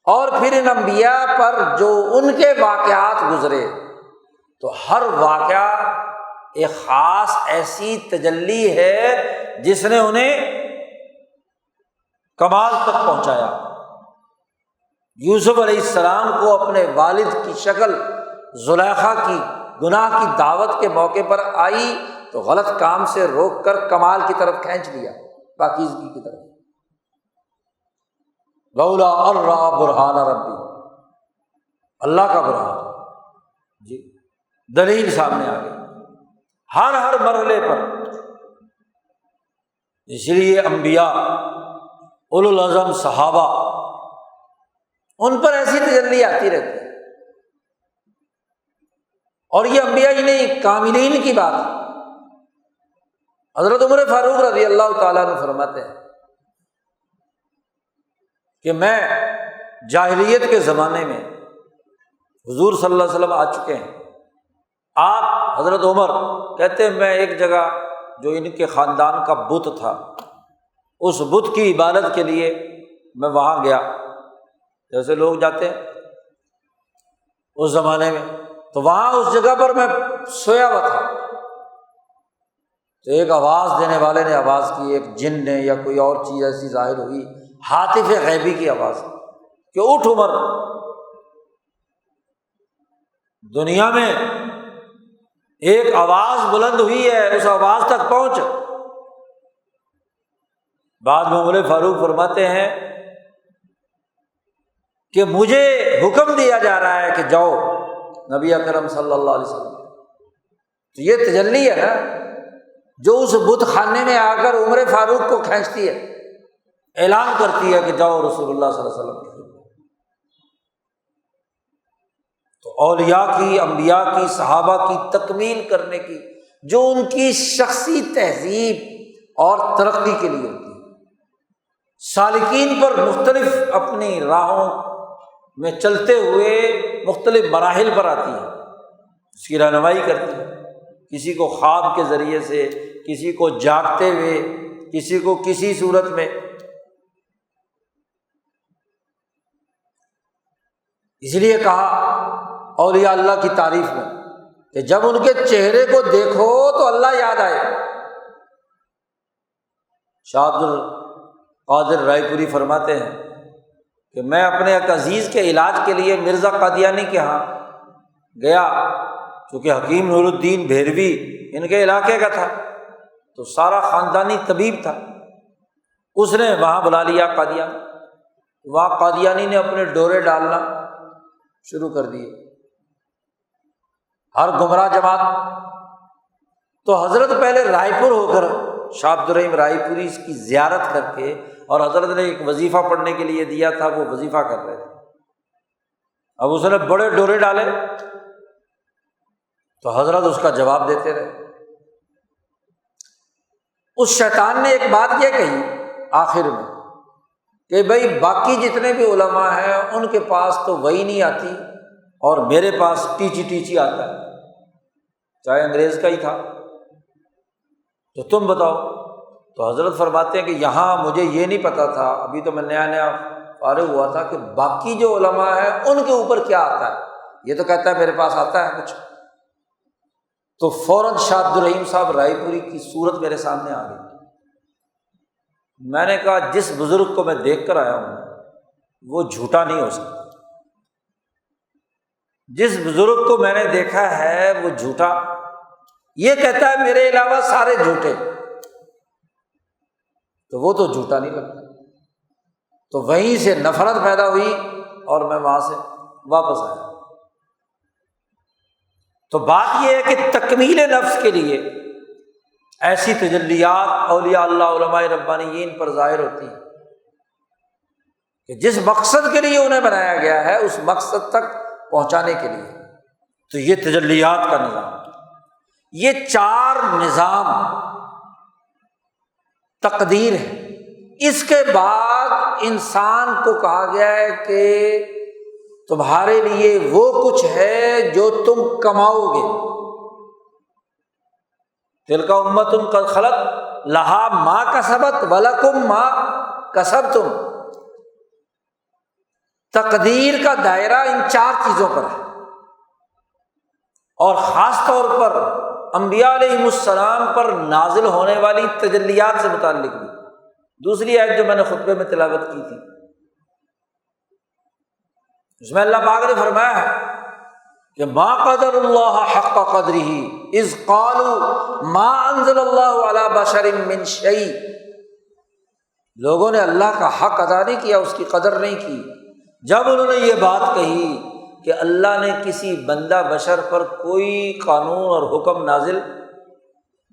اور پھر ان انبیاء پر جو ان کے واقعات گزرے، تو ہر واقعہ ایک خاص ایسی تجلی ہے جس نے انہیں کمال تک پہنچایا۔ یوسف علیہ السلام کو اپنے والد کی شکل زلیخا کی گناہ کی دعوت کے موقع پر آئی تو غلط کام سے روک کر کمال کی طرف کھینچ لیا، پاکیزگی کی طرف۔ لولا ان رأى برہان ربی، اللہ کا برہان، جی دلیل سامنے آ گئی ہر مرحلے پر۔ اس لیے انبیاء، اولو العزم صحابہ، ان پر ایسی تجلی آتی رہتی ہے۔ اور یہ انبیاء ہی نہیں، کاملین کی بات ہے۔ حضرت عمر فاروق رضی اللہ تعالیٰ عنہ فرماتے ہیں کہ میں جاہلیت کے زمانے میں حضور صلی اللہ علیہ وسلم آ چکے ہیں، آپ حضرت عمر کہتے ہیں میں ایک جگہ جو ان کے خاندان کا بت تھا، اس بت کی عبادت کے لیے میں وہاں گیا، جیسے لوگ جاتے ہیں اس زمانے میں، تو وہاں اس جگہ پر میں سویا ہوا تھا، تو ایک آواز دینے والے نے آواز کی، ایک جن نے یا کوئی اور چیز ایسی ظاہر ہوئی، ہاتف غیبی کی آواز کہ اٹھ عمر، دنیا میں ایک آواز بلند ہوئی ہے، اس آواز تک پہنچ۔ بعد میں عمر فاروق فرماتے ہیں کہ مجھے حکم دیا جا رہا ہے کہ جاؤ نبی اکرم صلی اللہ علیہ وسلم۔ تو یہ تجلی ہے نا جو اس بت خانے میں آ کر عمر فاروق کو کھینچتی ہے، اعلان کرتی ہے کہ جاؤ رسول اللہ صلی اللہ علیہ وسلم۔ تو اولیاء کی، انبیاء کی، صحابہ کی تکمیل کرنے کی، جو ان کی شخصی تہذیب اور ترقی کے لیے ہوتی ہے، سالکین پر مختلف اپنی راہوں میں چلتے ہوئے مختلف مراحل پر آتی ہے، اس کی رہنمائی کرتی ہے، کسی کو خواب کے ذریعے سے، کسی کو جاگتے ہوئے، کسی کو کسی صورت میں۔ اس لیے کہا اولیاء اللہ کی تعریف میں کہ جب ان کے چہرے کو دیکھو تو اللہ یاد آئے۔ شاہ عبد القادر رائے پوری فرماتے ہیں کہ میں اپنے ایک عزیز کے علاج کے لیے مرزا قادیانی کے ہاں گیا، چونکہ حکیم نور الدین بھیروی ان کے علاقے کا تھا، تو سارا خاندانی طبیب تھا، اس نے وہاں بلا لیا قادیانی۔ وہاں قادیانی نے اپنے ڈورے ڈالنا شروع کر دیے، ہر گمراہ جماعت۔ تو حضرت پہلے رائے پور ہو کر، شاہ عبد الرحیم رائے پوری اس کی زیارت کر کے، اور حضرت نے ایک وظیفہ پڑھنے کے لیے دیا تھا، وہ وظیفہ کر رہے تھے۔ اب اس نے بڑے ڈورے ڈالے تو حضرت اس کا جواب دیتے رہے۔ اس شیطان نے ایک بات یہ کہی آخر میں کہ بھائی باقی جتنے بھی علماء ہیں ان کے پاس تو وہی نہیں آتی اور میرے پاس ٹیچی ٹیچی آتا ہے، چاہے انگریز کا ہی تھا، تو تم بتاؤ۔ تو حضرت فرماتے ہیں کہ یہاں مجھے یہ نہیں پتا تھا، ابھی تو میں نیا نیا فارغ ہوا تھا، کہ باقی جو علماء ہیں ان کے اوپر کیا آتا ہے۔ یہ تو کہتا ہے میرے پاس آتا ہے کچھ۔ تو فوراً شاہ عبد الرحیم صاحب رائے پوری کی صورت میرے سامنے آ گئی۔ میں نے کہا جس بزرگ کو میں دیکھ کر آیا ہوں وہ جھوٹا نہیں ہو سکتا، جس بزرگ کو میں نے دیکھا ہے وہ جھوٹا، یہ کہتا ہے میرے علاوہ سارے جھوٹے، تو وہ تو جھوٹا نہیں لگتا۔ تو وہیں سے نفرت پیدا ہوئی اور میں وہاں سے واپس آیا۔ تو بات یہ ہے کہ تکمیل نفس کے لیے ایسی تجلیات اولیاء اللہ علماء ربانیین پر ظاہر ہوتی ہیں کہ جس مقصد کے لیے انہیں بنایا گیا ہے اس مقصد تک پہنچانے کے لیے۔ تو یہ تجلیات کا نظام، یہ 4 نظام تقدیر ہے۔ اس کے بعد انسان کو کہا گیا ہے کہ تمہارے لیے وہ کچھ ہے جو تم کماؤ گے۔ تلک امۃ قد خلت لہا ما کسبت ولکم ما کسبتم۔ تقدیر کا دائرہ ان 4 چیزوں پر ہے، اور خاص طور پر انبیاء علیہم السلام پر نازل ہونے والی تجلیات سے متعلق بھی۔ دوسری آیت جو میں نے خطبے میں تلاوت کی تھی اس میں اللہ پاک نے فرمایا ہے کہ ما قدر اللہ حق قدرہ اذ قالوا ما انزل اللہ علی بشر من شیء۔ لوگوں نے اللہ کا حق ادا نہیں کیا، اس کی قدر نہیں کی، جب انہوں نے یہ بات کہی کہ اللہ نے کسی بندہ بشر پر کوئی قانون اور حکم نازل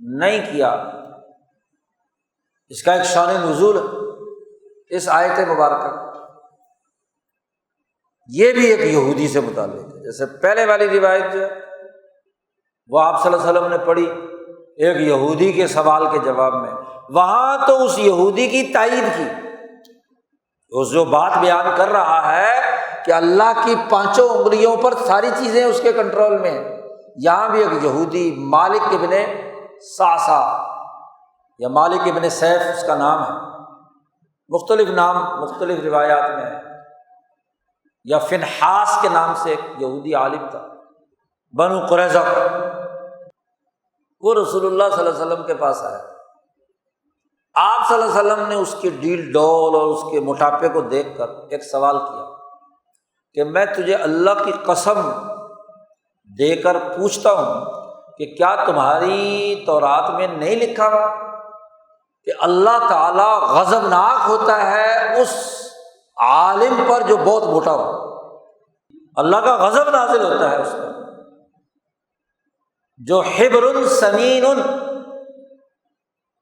نہیں کیا۔ اس کا ایک شان نزول ہے اس آیت مبارکہ۔ یہ بھی ایک یہودی سے متعلق ہے، جیسے پہلے والی روایت جو ہے وہ آپ صلی اللہ علیہ وسلم نے پڑھی ایک یہودی کے سوال کے جواب میں، وہاں تو اس یہودی کی تائید کی، اس جو بات بیان کر رہا ہے کہ اللہ کی 5 انگلیوں پر ساری چیزیں اس کے کنٹرول میں ہیں۔ یہاں بھی ایک یہودی مالک ابن سعصع یا مالک ابن سیف اس کا نام ہے، مختلف نام مختلف روایات میں ہے، یا فنحاس کے نام سے ایک یہودی عالم تھا بنو قریظہ کا، وہ رسول اللہ صلی اللہ علیہ وسلم کے پاس آیا۔ آپ صلی اللہ علیہ وسلم نے اس کی ڈیل ڈول اور اس کے موٹاپے کو دیکھ کر ایک سوال کیا کہ میں تجھے اللہ کی قسم دے کر پوچھتا ہوں کہ کیا تمہاری تورات میں نہیں لکھا ہوا کہ اللہ تعالیٰ غضبناک ہوتا ہے اس عالم پر جو بہت موٹا ہو؟ اللہ کا غضب نازل ہوتا ہے اس پر جو حبر سمین،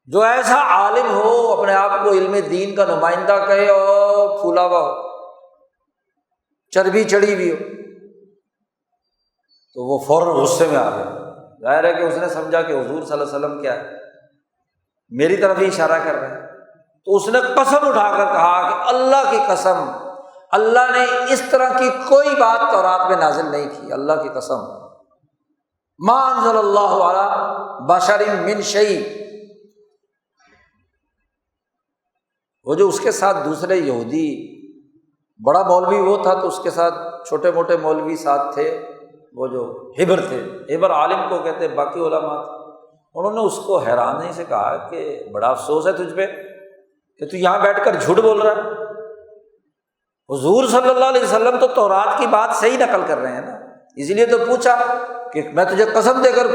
جو ایسا عالم ہو اپنے آپ کو علم دین کا نمائندہ کہے اور پھولا ہوا ہو، چربی چڑھی ہوئی ہو، تو وہ فوراً غصے میں آ گیا۔ ظاہر ہے کہ اس نے سمجھا کہ حضور صلی اللہ علیہ وسلم کیا ہے، میری طرف ہی اشارہ کر رہے ہیں، تو اس نے قسم اٹھا کر کہا کہ اللہ کی قسم، اللہ نے اس طرح کی کوئی بات تورات میں نازل نہیں کی، اللہ کی قسم، ما انزل اللہ علی بشر من شیء۔ وہ جو اس کے ساتھ دوسرے یہودی، بڑا مولوی وہ تھا تو اس کے ساتھ چھوٹے موٹے مولوی ساتھ تھے، وہ جو حبر تھے، حبر عالم کو کہتے ہیں، باقی علماء تھے، انہوں نے اس کو حیرانی سے کہا کہ بڑا افسوس ہے تجھ پہ کہ تو یہاں بیٹھ کر جھوٹ بول رہا ہے، حضور صلی اللہ علیہ وسلم تو تورات کی بات صحیح نقل کر رہے ہیں نا، اس لیے تو پوچھا کہ میں تجھے قسم دے کر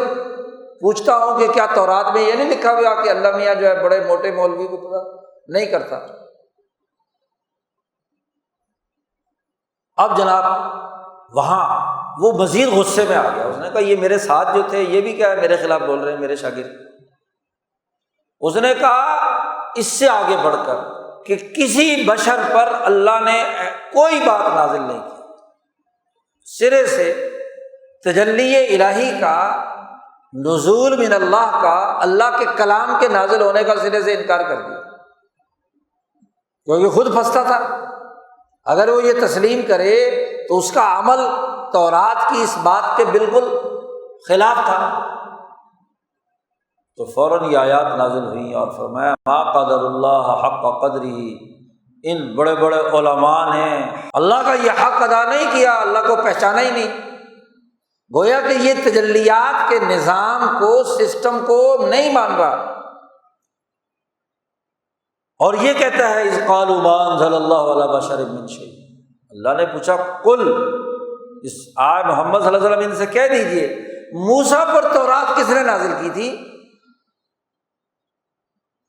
پوچھتا ہوں کہ کیا تورات میں یہ نہیں لکھا ہوا کہ اللہ میاں جو ہے بڑے موٹے مولوی کو پتہ نہیں کرتا؟ اب جناب وہاں وہ مزید غصے میں آ گیا، اس نے کہا یہ میرے ساتھ جو تھے یہ بھی کیا ہے میرے خلاف بول رہے ہیں، میرے شاگرد۔ اس نے کہا اس سے آگے بڑھ کر کہ کسی بشر پر اللہ نے کوئی بات نازل نہیں کی، سرے سے تجلی الہی کا، نزول من اللہ کا، اللہ کے کلام کے نازل ہونے کا سرے سے انکار کر دیا، کیونکہ خود پھنستا تھا۔ اگر وہ یہ تسلیم کرے تو اس کا عمل تورات کی اس بات کے بالکل خلاف تھا۔ تو فوراً یہ آیات نازل ہوئیں اور فرمایا ما قدر اللہ حق قدرہ، ان بڑے بڑے علماء نے اللہ کا یہ حق ادا نہیں کیا، اللہ کو پہچانا ہی نہیں۔ گویا کہ یہ تجلیات کے نظام کو، سسٹم کو نہیں مان رہا، اور یہ کہتا ہے اذ قالوا ما انزل اللہ علی بشر من شیء۔ اللہ نے پوچھا قل، اس آئے محمد صلی اللہ علیہ وسلم ان سے کہہ دیجئے موسیٰ پر تورات کس نے نازل کی تھی؟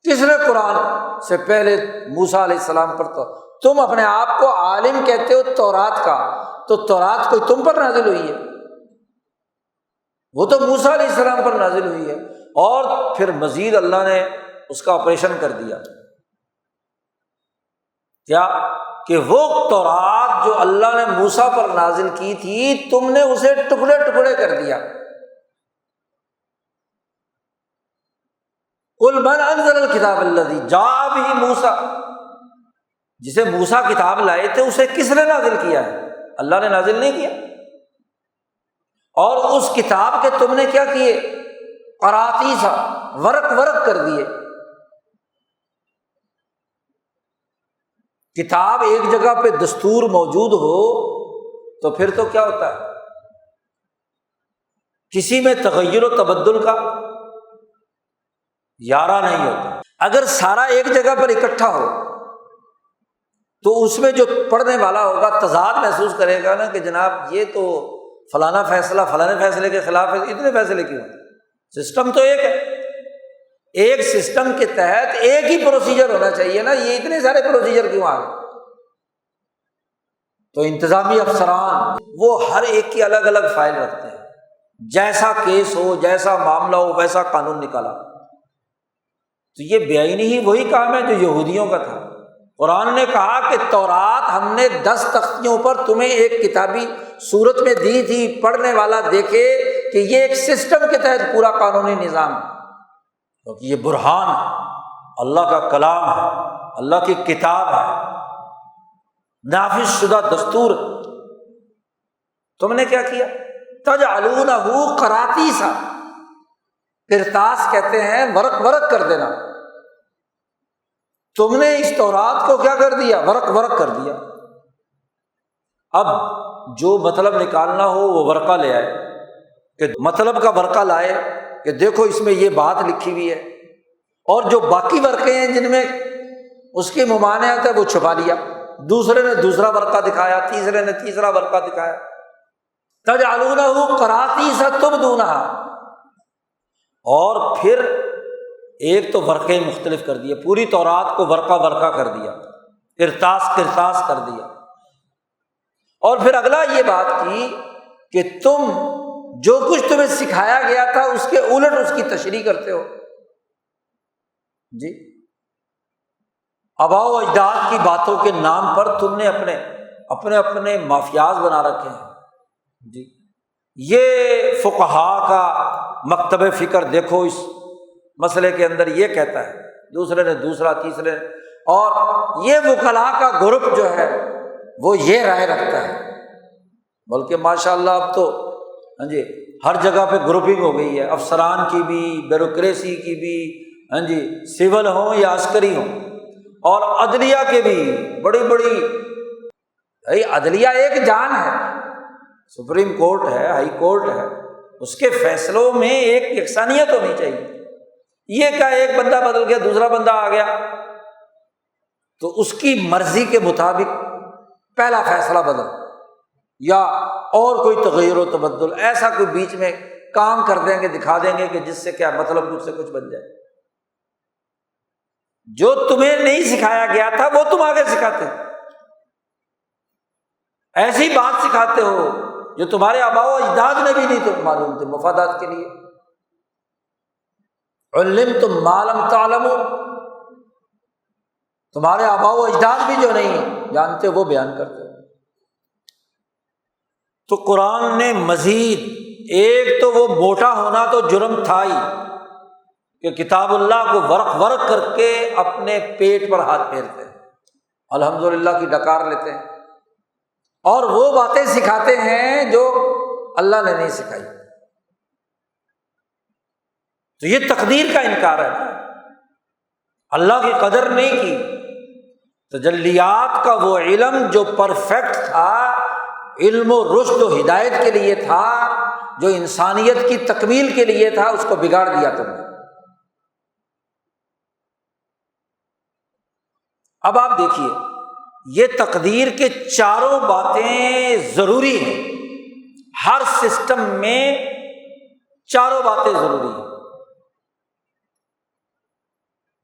کس نے قرآن سے پہلے موسیٰ علیہ السلام پر تو تم اپنے آپ کو عالم کہتے ہو تورات کا، تو تورات کوئی تم پر نازل ہوئی ہے؟ وہ تو موسیٰ علیہ السلام پر نازل ہوئی ہے۔ اور پھر مزید اللہ نے اس کا آپریشن کر دیا، کیا کہ وہ تورات جو اللہ نے موسیٰ پر نازل کی تھی تم نے اسے ٹکڑے ٹکڑے کر دیا۔ قل من انزل الکتاب الذی جاء بہ موسیٰ، جسے موسیٰ کتاب لائے تھے اسے کس نے نازل کیا ہے؟ اللہ نے نازل نہیں کیا۔ اور اس کتاب کے تم نے کیا کیے؟ قراطیسا، ورق ورق کر دیے۔ کتاب ایک جگہ پہ دستور موجود ہو تو پھر تو کیا ہوتا ہے، کسی میں تغیر و تبدل کا یارہ نہیں ہوتا۔ اگر سارا ایک جگہ پر اکٹھا ہو تو اس میں جو پڑھنے والا ہوگا تضاد محسوس کرے گا نا کہ جناب یہ تو فلانا فیصلہ فلانے فیصلے کے خلاف ہے، اتنے فیصلے کیوں؟ سسٹم تو ایک ہے، ایک سسٹم کے تحت ایک ہی پروسیجر ہونا چاہیے نا، یہ اتنے سارے پروسیجر کیوں آ گئے؟ تو انتظامی افسران وہ ہر ایک کی الگ الگ فائل رکھتے ہیں، جیسا کیس ہو، جیسا معاملہ ہو ویسا قانون نکالا۔ تو یہ بے آئینی ہی وہی کام ہے جو یہودیوں کا تھا۔ قرآن نے کہا کہ تورات ہم نے 10 تختیوں پر تمہیں ایک کتابی صورت میں دی تھی، پڑھنے والا دیکھے کہ یہ ایک سسٹم کے تحت پورا قانونی نظام ہے، کیونکہ یہ برہان ہے، اللہ کا کلام ہے، اللہ کی کتاب ہے، نافذ شدہ دستور۔ تم نے کیا کیا؟ تجعلونہ قراطیسا، کرتاس کہتے ہیں ورق ورق کر دینا۔ تم نے اس تورات کو کیا کر دیا؟ ورق ورق کر دیا۔ اب جو مطلب نکالنا ہو وہ ورقہ لے آئے، کہ مطلب کا ورقہ لائے کہ دیکھو اس میں یہ بات لکھی ہوئی ہے، اور جو باقی ورقے ہیں جن میں اس کی ممانعت ہے وہ چھپا لیا، دوسرے نے دوسرا ورقہ دکھایا، تیسرے نے تیسرا ورقہ دکھایا۔ تجعلونہ قراطیس تبدونہا، اور پھر ایک تو ورقے مختلف کر دیے، پوری تورات کو ورقہ ورقہ کر دیا، کرتاس کرتاس کر دیا، اور پھر اگلا یہ بات کی کہ تم جو کچھ تمہیں سکھایا گیا تھا اس کے الٹ اس کی تشریح کرتے ہو۔ جی، آباء و اجداد کی باتوں کے نام پر تم نے اپنے مافیاز بنا رکھے ہیں۔ جی، یہ فقہاء کا مکتب فکر دیکھو، اس مسئلے کے اندر یہ کہتا ہے، دوسرے نے دوسرا، تیسرے نے، اور یہ وکلاء کا گروپ جو ہے وہ یہ رائے رکھتا ہے۔ بلکہ ماشاءاللہ اب تو ہاں جی ہر جگہ پہ گروپنگ ہو گئی ہے، افسران کی بھی، بیوروکریسی کی بھی، ہاں جی سول ہوں یا عسکری ہوں، اور عدلیہ کے بھی بڑی بڑی، عدلیہ ایک جان ہے، سپریم کورٹ ہے، ہائی کورٹ ہے، اس کے فیصلوں میں ایک یکسانیت ہونی چاہیے۔ یہ کیا ایک بندہ بدل گیا دوسرا بندہ آ گیا تو اس کی مرضی کے مطابق پہلا فیصلہ بدل، یا اور کوئی تغیر و تبدل، ایسا کوئی بیچ میں کام کر دیں گے، دکھا دیں گے کہ جس سے کیا مطلب اس سے کچھ بن جائے۔ جو تمہیں نہیں سکھایا گیا تھا وہ تم آگے سکھاتے ہو، ایسی بات سکھاتے ہو جو تمہارے آباء و اجداد نے بھی نہیں تم معلوم تھے، مفادات کے لیے۔ علمتم ما لم تعلموا، تمہارے آباء و اجداد بھی جو نہیں جانتے وہ بیان کرتے ہو۔ تو قرآن نے مزید ایک تو وہ موٹا ہونا تو جرم تھا ہی کہ کتاب اللہ کو ورق ورق کر کے اپنے پیٹ پر ہاتھ پھیرتے ہیں، الحمدللہ کی ڈکار لیتے ہیں، اور وہ باتیں سکھاتے ہیں جو اللہ نے نہیں سکھائی۔ تو یہ تقدیر کا انکار ہے، اللہ کی قدر نہیں کی۔ تجلیات کا وہ علم جو پرفیکٹ تھا، علم و رشد و ہدایت کے لیے تھا، جو انسانیت کی تکمیل کے لیے تھا، اس کو بگاڑ دیا تم نے۔ اب آپ دیکھیے، یہ تقدیر کے چاروں باتیں ضروری ہیں، ہر سسٹم میں چاروں باتیں ضروری ہیں۔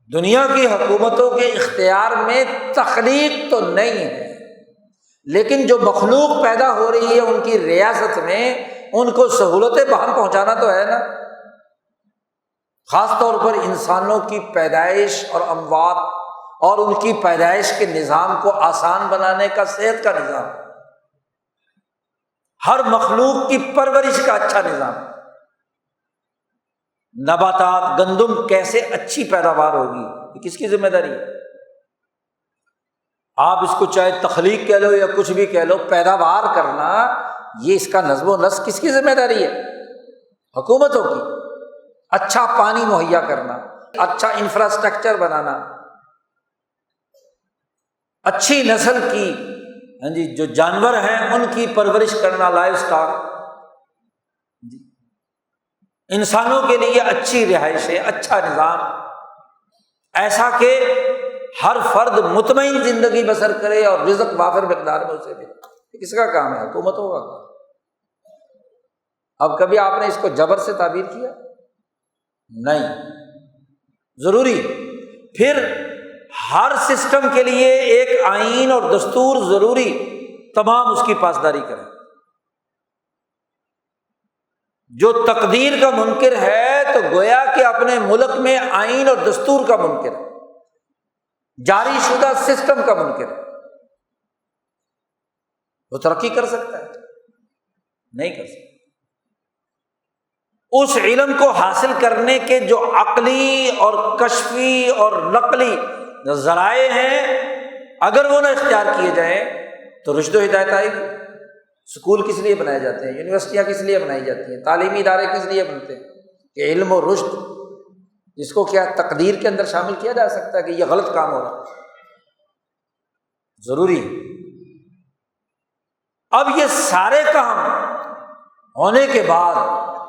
دنیا کی حکومتوں کے اختیار میں تخلیق تو نہیں ہے، لیکن جو مخلوق پیدا ہو رہی ہے ان کی ریاست میں ان کو سہولتیں بہم پہنچانا تو ہے نا۔ خاص طور پر انسانوں کی پیدائش اور اموات اور ان کی پیدائش کے نظام کو آسان بنانے کا، صحت کا نظام، ہر مخلوق کی پرورش کا اچھا نظام، نباتات، گندم کیسے اچھی پیداوار ہوگی، یہ کس کی ذمہ داری ہے؟ آپ اس کو چاہے تخلیق کہہ لو یا کچھ بھی کہہ لو، پیداوار کرنا یہ اس کا نظم و نسق کس کی ذمہ داری ہے؟ حکومتوں کی۔ اچھا پانی مہیا کرنا، اچھا انفراسٹرکچر بنانا، اچھی نسل کی جو جانور ہیں ان کی پرورش کرنا، لائف سٹاک، انسانوں کے لیے اچھی رہائشیں، اچھا نظام، ایسا کہ ہر فرد مطمئن زندگی بسر کرے اور رزق وافر مقدار میں اسے ملے۔ کس کا کام ہے؟ حکومتوں کا کام۔ اب کبھی آپ نے اس کو جبر سے تعبیر کیا؟ نہیں، ضروری۔ پھر ہر سسٹم کے لیے ایک آئین اور دستور ضروری، تمام اس کی پاسداری کریں۔ جو تقدیر کا منکر ہے تو گویا کہ اپنے ملک میں آئین اور دستور کا منکر ہے، جاری شدہ سسٹم کا منکر ہے۔ وہ ترقی کر سکتا ہے؟ نہیں کر سکتا۔ اس علم کو حاصل کرنے کے جو عقلی اور کشفی اور نقلی ذرائع ہیں، اگر وہ نہ اختیار کیے جائیں تو رشد و ہدایت آئے گی۔ اسکول کس لیے بنائے جاتے ہیں؟ یونیورسٹیاں کس لیے بنائی جاتی ہیں؟ تعلیمی ادارے کس لیے بنتے ہیں؟ کہ علم و رشد، جس کو کیا تقدیر کے اندر شامل کیا جا سکتا ہے کہ یہ غلط کام ہو رہا ہے؟ ضروری ہے۔ اب یہ سارے کام ہونے کے بعد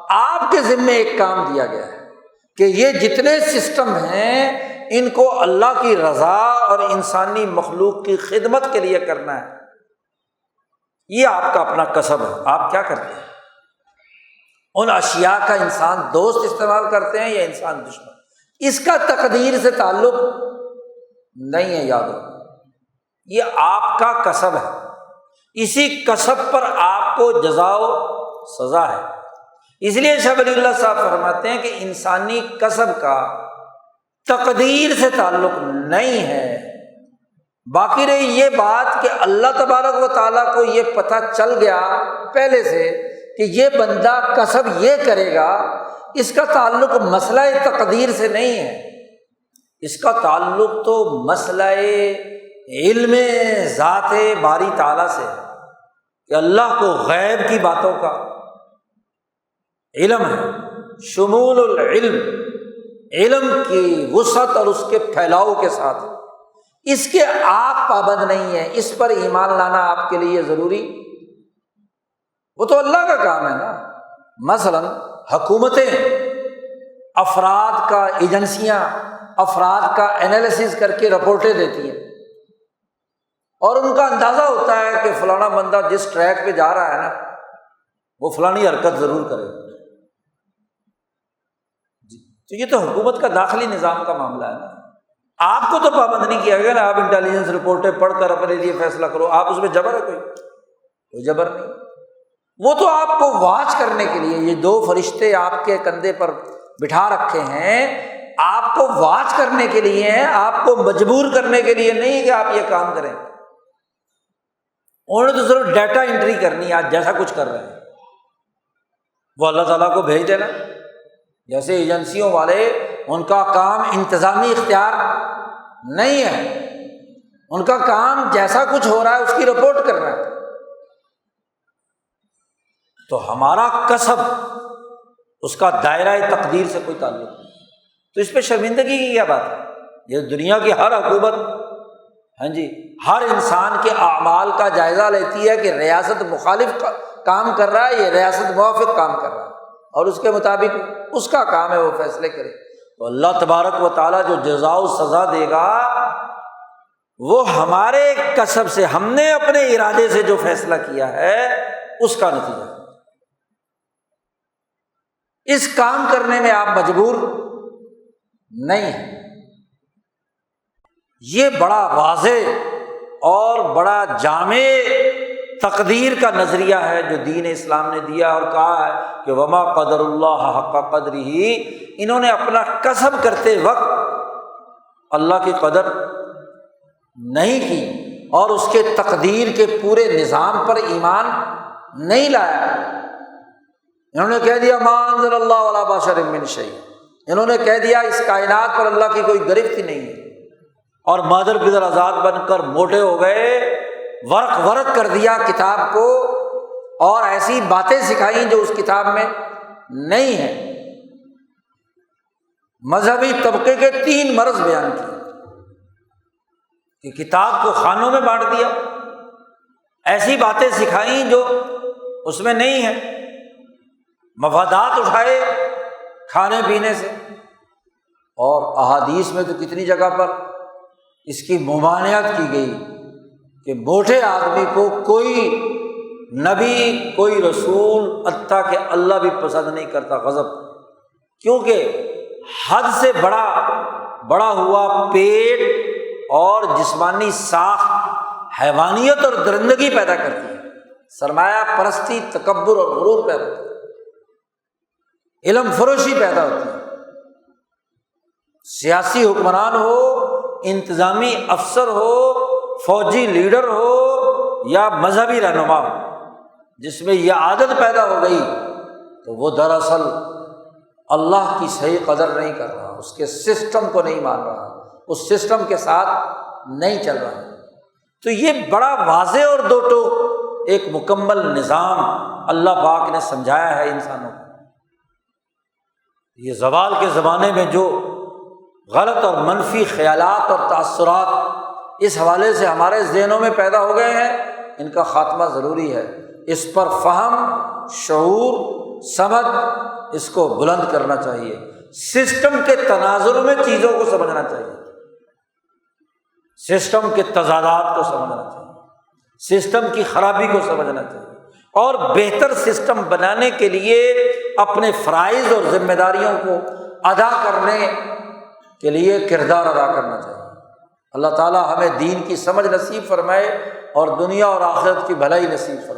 آپ کے ذمے ایک کام دیا گیا ہے کہ یہ جتنے سسٹم ہیں ان کو اللہ کی رضا اور انسانی مخلوق کی خدمت کے لیے کرنا ہے۔ یہ آپ کا اپنا کسب ہے۔ آپ کیا کرتے ہیں؟ ان اشیاء کا انسان دوست استعمال کرتے ہیں یا انسان دشمن؟ اس کا تقدیر سے تعلق نہیں ہے، یاد رکھو، یہ آپ کا کسب ہے۔ اسی کسب پر آپ کو جزا و سزا ہے۔ اس لیے شاہ ولی اللہ صاحب فرماتے ہیں کہ انسانی کسب کا تقدیر سے تعلق نہیں ہے۔ باقی رہی یہ بات کہ اللہ تبارک و تعالیٰ کو یہ پتہ چل گیا پہلے سے کہ یہ بندہ کسب یہ کرے گا، اس کا تعلق مسئلہ تقدیر سے نہیں ہے، اس کا تعلق تو مسئلہ علم ذات باری تعالیٰ سے ہے کہ اللہ کو غیب کی باتوں کا علم ہے، شمول العلم، علم کی وسعت اور اس کے پھیلاؤ کے ساتھ، اس کے آپ پابند نہیں ہیں، اس پر ایمان لانا آپ کے لیے ضروری، وہ تو اللہ کا کام ہے نا۔ مثلا حکومتیں افراد کا، ایجنسیاں افراد کا انالیسس کر کے رپورٹیں دیتی ہیں اور ان کا اندازہ ہوتا ہے کہ فلانا بندہ جس ٹریک پہ جا رہا ہے نا وہ فلانی حرکت ضرور کرے۔ تو یہ تو حکومت کا داخلی نظام کا معاملہ ہے نا، آپ کو تو پابند نہیں کیا گیا نا، آپ انٹیلیجنس رپورٹیں پڑھ کر اپنے لیے فیصلہ کرو، آپ اس میں جبر ہے؟ کوئی جبر نہیں، وہ تو آپ کو واچ کرنے کے لیے یہ دو فرشتے آپ کے کندھے پر بٹھا رکھے ہیں، آپ کو واچ کرنے کے لیے ہیں، آپ کو مجبور کرنے کے لیے نہیں کہ آپ یہ کام کریں۔ انہوں نے تو صرف ڈیٹا انٹری کرنی ہے، آج جیسا کچھ کر رہے ہیں۔ وہ اللہ تعالیٰ کو بھیج دینا۔ جیسے ایجنسیوں والے، ان کا کام انتظامی اختیار نہیں ہے، ان کا کام جیسا کچھ ہو رہا ہے اس کی رپورٹ کرنا ہے۔ تو ہمارا کسب، اس کا دائرہ تقدیر سے کوئی تعلق نہیں، تو اس پہ شرمندگی کی کیا بات ہے؟ یہ دنیا کی ہر حکومت، ہاں جی، ہر انسان کے اعمال کا جائزہ لیتی ہے کہ ریاست مخالف کام کر رہا ہے، یہ ریاست موافق کام کر رہا ہے، اور اس کے مطابق اس کا کام ہے وہ فیصلے کرے۔ تو اللہ تبارک و تعالیٰ جو جزا و سزا دے گا وہ ہمارے کسب سے، ہم نے اپنے ارادے سے جو فیصلہ کیا ہے اس کا نتیجہ۔ اس کام کرنے میں آپ مجبور نہیں ہیں۔ یہ بڑا واضح اور بڑا جامع تقدیر کا نظریہ ہے جو دین اسلام نے دیا اور کہا ہے کہ وما قدر اللہ حق قدرہ، انہوں نے اپنا کسب کرتے وقت اللہ کی قدر نہیں کی اور اس کے تقدیر کے پورے نظام پر ایمان نہیں لایا۔ انہوں نے کہہ دیا ما انزل اللہ علی بشر من شیء، انہوں نے کہہ دیا اس کائنات پر اللہ کی کوئی گرفت ہی نہیں ہے، اور مادر پدر آزاد بن کر موٹے ہو گئے، ورق کر دیا کتاب کو، اور ایسی باتیں سکھائیں جو اس کتاب میں نہیں ہیں۔ مذہبی طبقے کے 3 مرض بیان کیے کہ کتاب کو خانوں میں بانٹ دیا، ایسی باتیں سکھائیں جو اس میں نہیں ہیں، مفادات اٹھائے کھانے پینے سے، اور احادیث میں تو کتنی جگہ پر اس کی ممانعت کی گئی کہ موٹے آدمی کو کوئی نبی، کوئی رسول، حتیٰ کہ اللہ بھی پسند نہیں کرتا، غضب، کیونکہ حد سے بڑا ہوا پیٹ اور جسمانی ساخت حیوانیت اور درندگی پیدا کرتی ہے، سرمایہ پرستی، تکبر اور غرور پیدا کرتی ہے، علم فروشی پیدا ہوتی ہے۔ سیاسی حکمران ہو، انتظامی افسر ہو، فوجی لیڈر ہو یا مذہبی رہنما ہو، جس میں یہ عادت پیدا ہو گئی تو وہ دراصل اللہ کی صحیح قدر نہیں کر رہا، اس کے سسٹم کو نہیں مان رہا، اس سسٹم کے ساتھ نہیں چل رہا۔ تو یہ بڑا واضح اور دو ٹوک ایک مکمل نظام اللہ پاک نے سمجھایا ہے انسانوں کو۔ یہ زوال کے زمانے میں جو غلط اور منفی خیالات اور تاثرات اس حوالے سے ہمارے ذہنوں میں پیدا ہو گئے ہیں، ان کا خاتمہ ضروری ہے۔ اس پر فہم، شعور، سمجھ، اس کو بلند کرنا چاہیے، سسٹم کے تناظر میں چیزوں کو سمجھنا چاہیے، سسٹم کے تضادات کو سمجھنا چاہیے، سسٹم کی خرابی کو سمجھنا چاہیے، اور بہتر سسٹم بنانے کے لیے اپنے فرائض اور ذمہ داریوں کو ادا کرنے کے لیے کردار ادا کرنا چاہیے۔ اللہ تعالیٰ ہمیں دین کی سمجھ نصیب فرمائے اور دنیا اور آخرت کی بھلائی نصیب فرمائے۔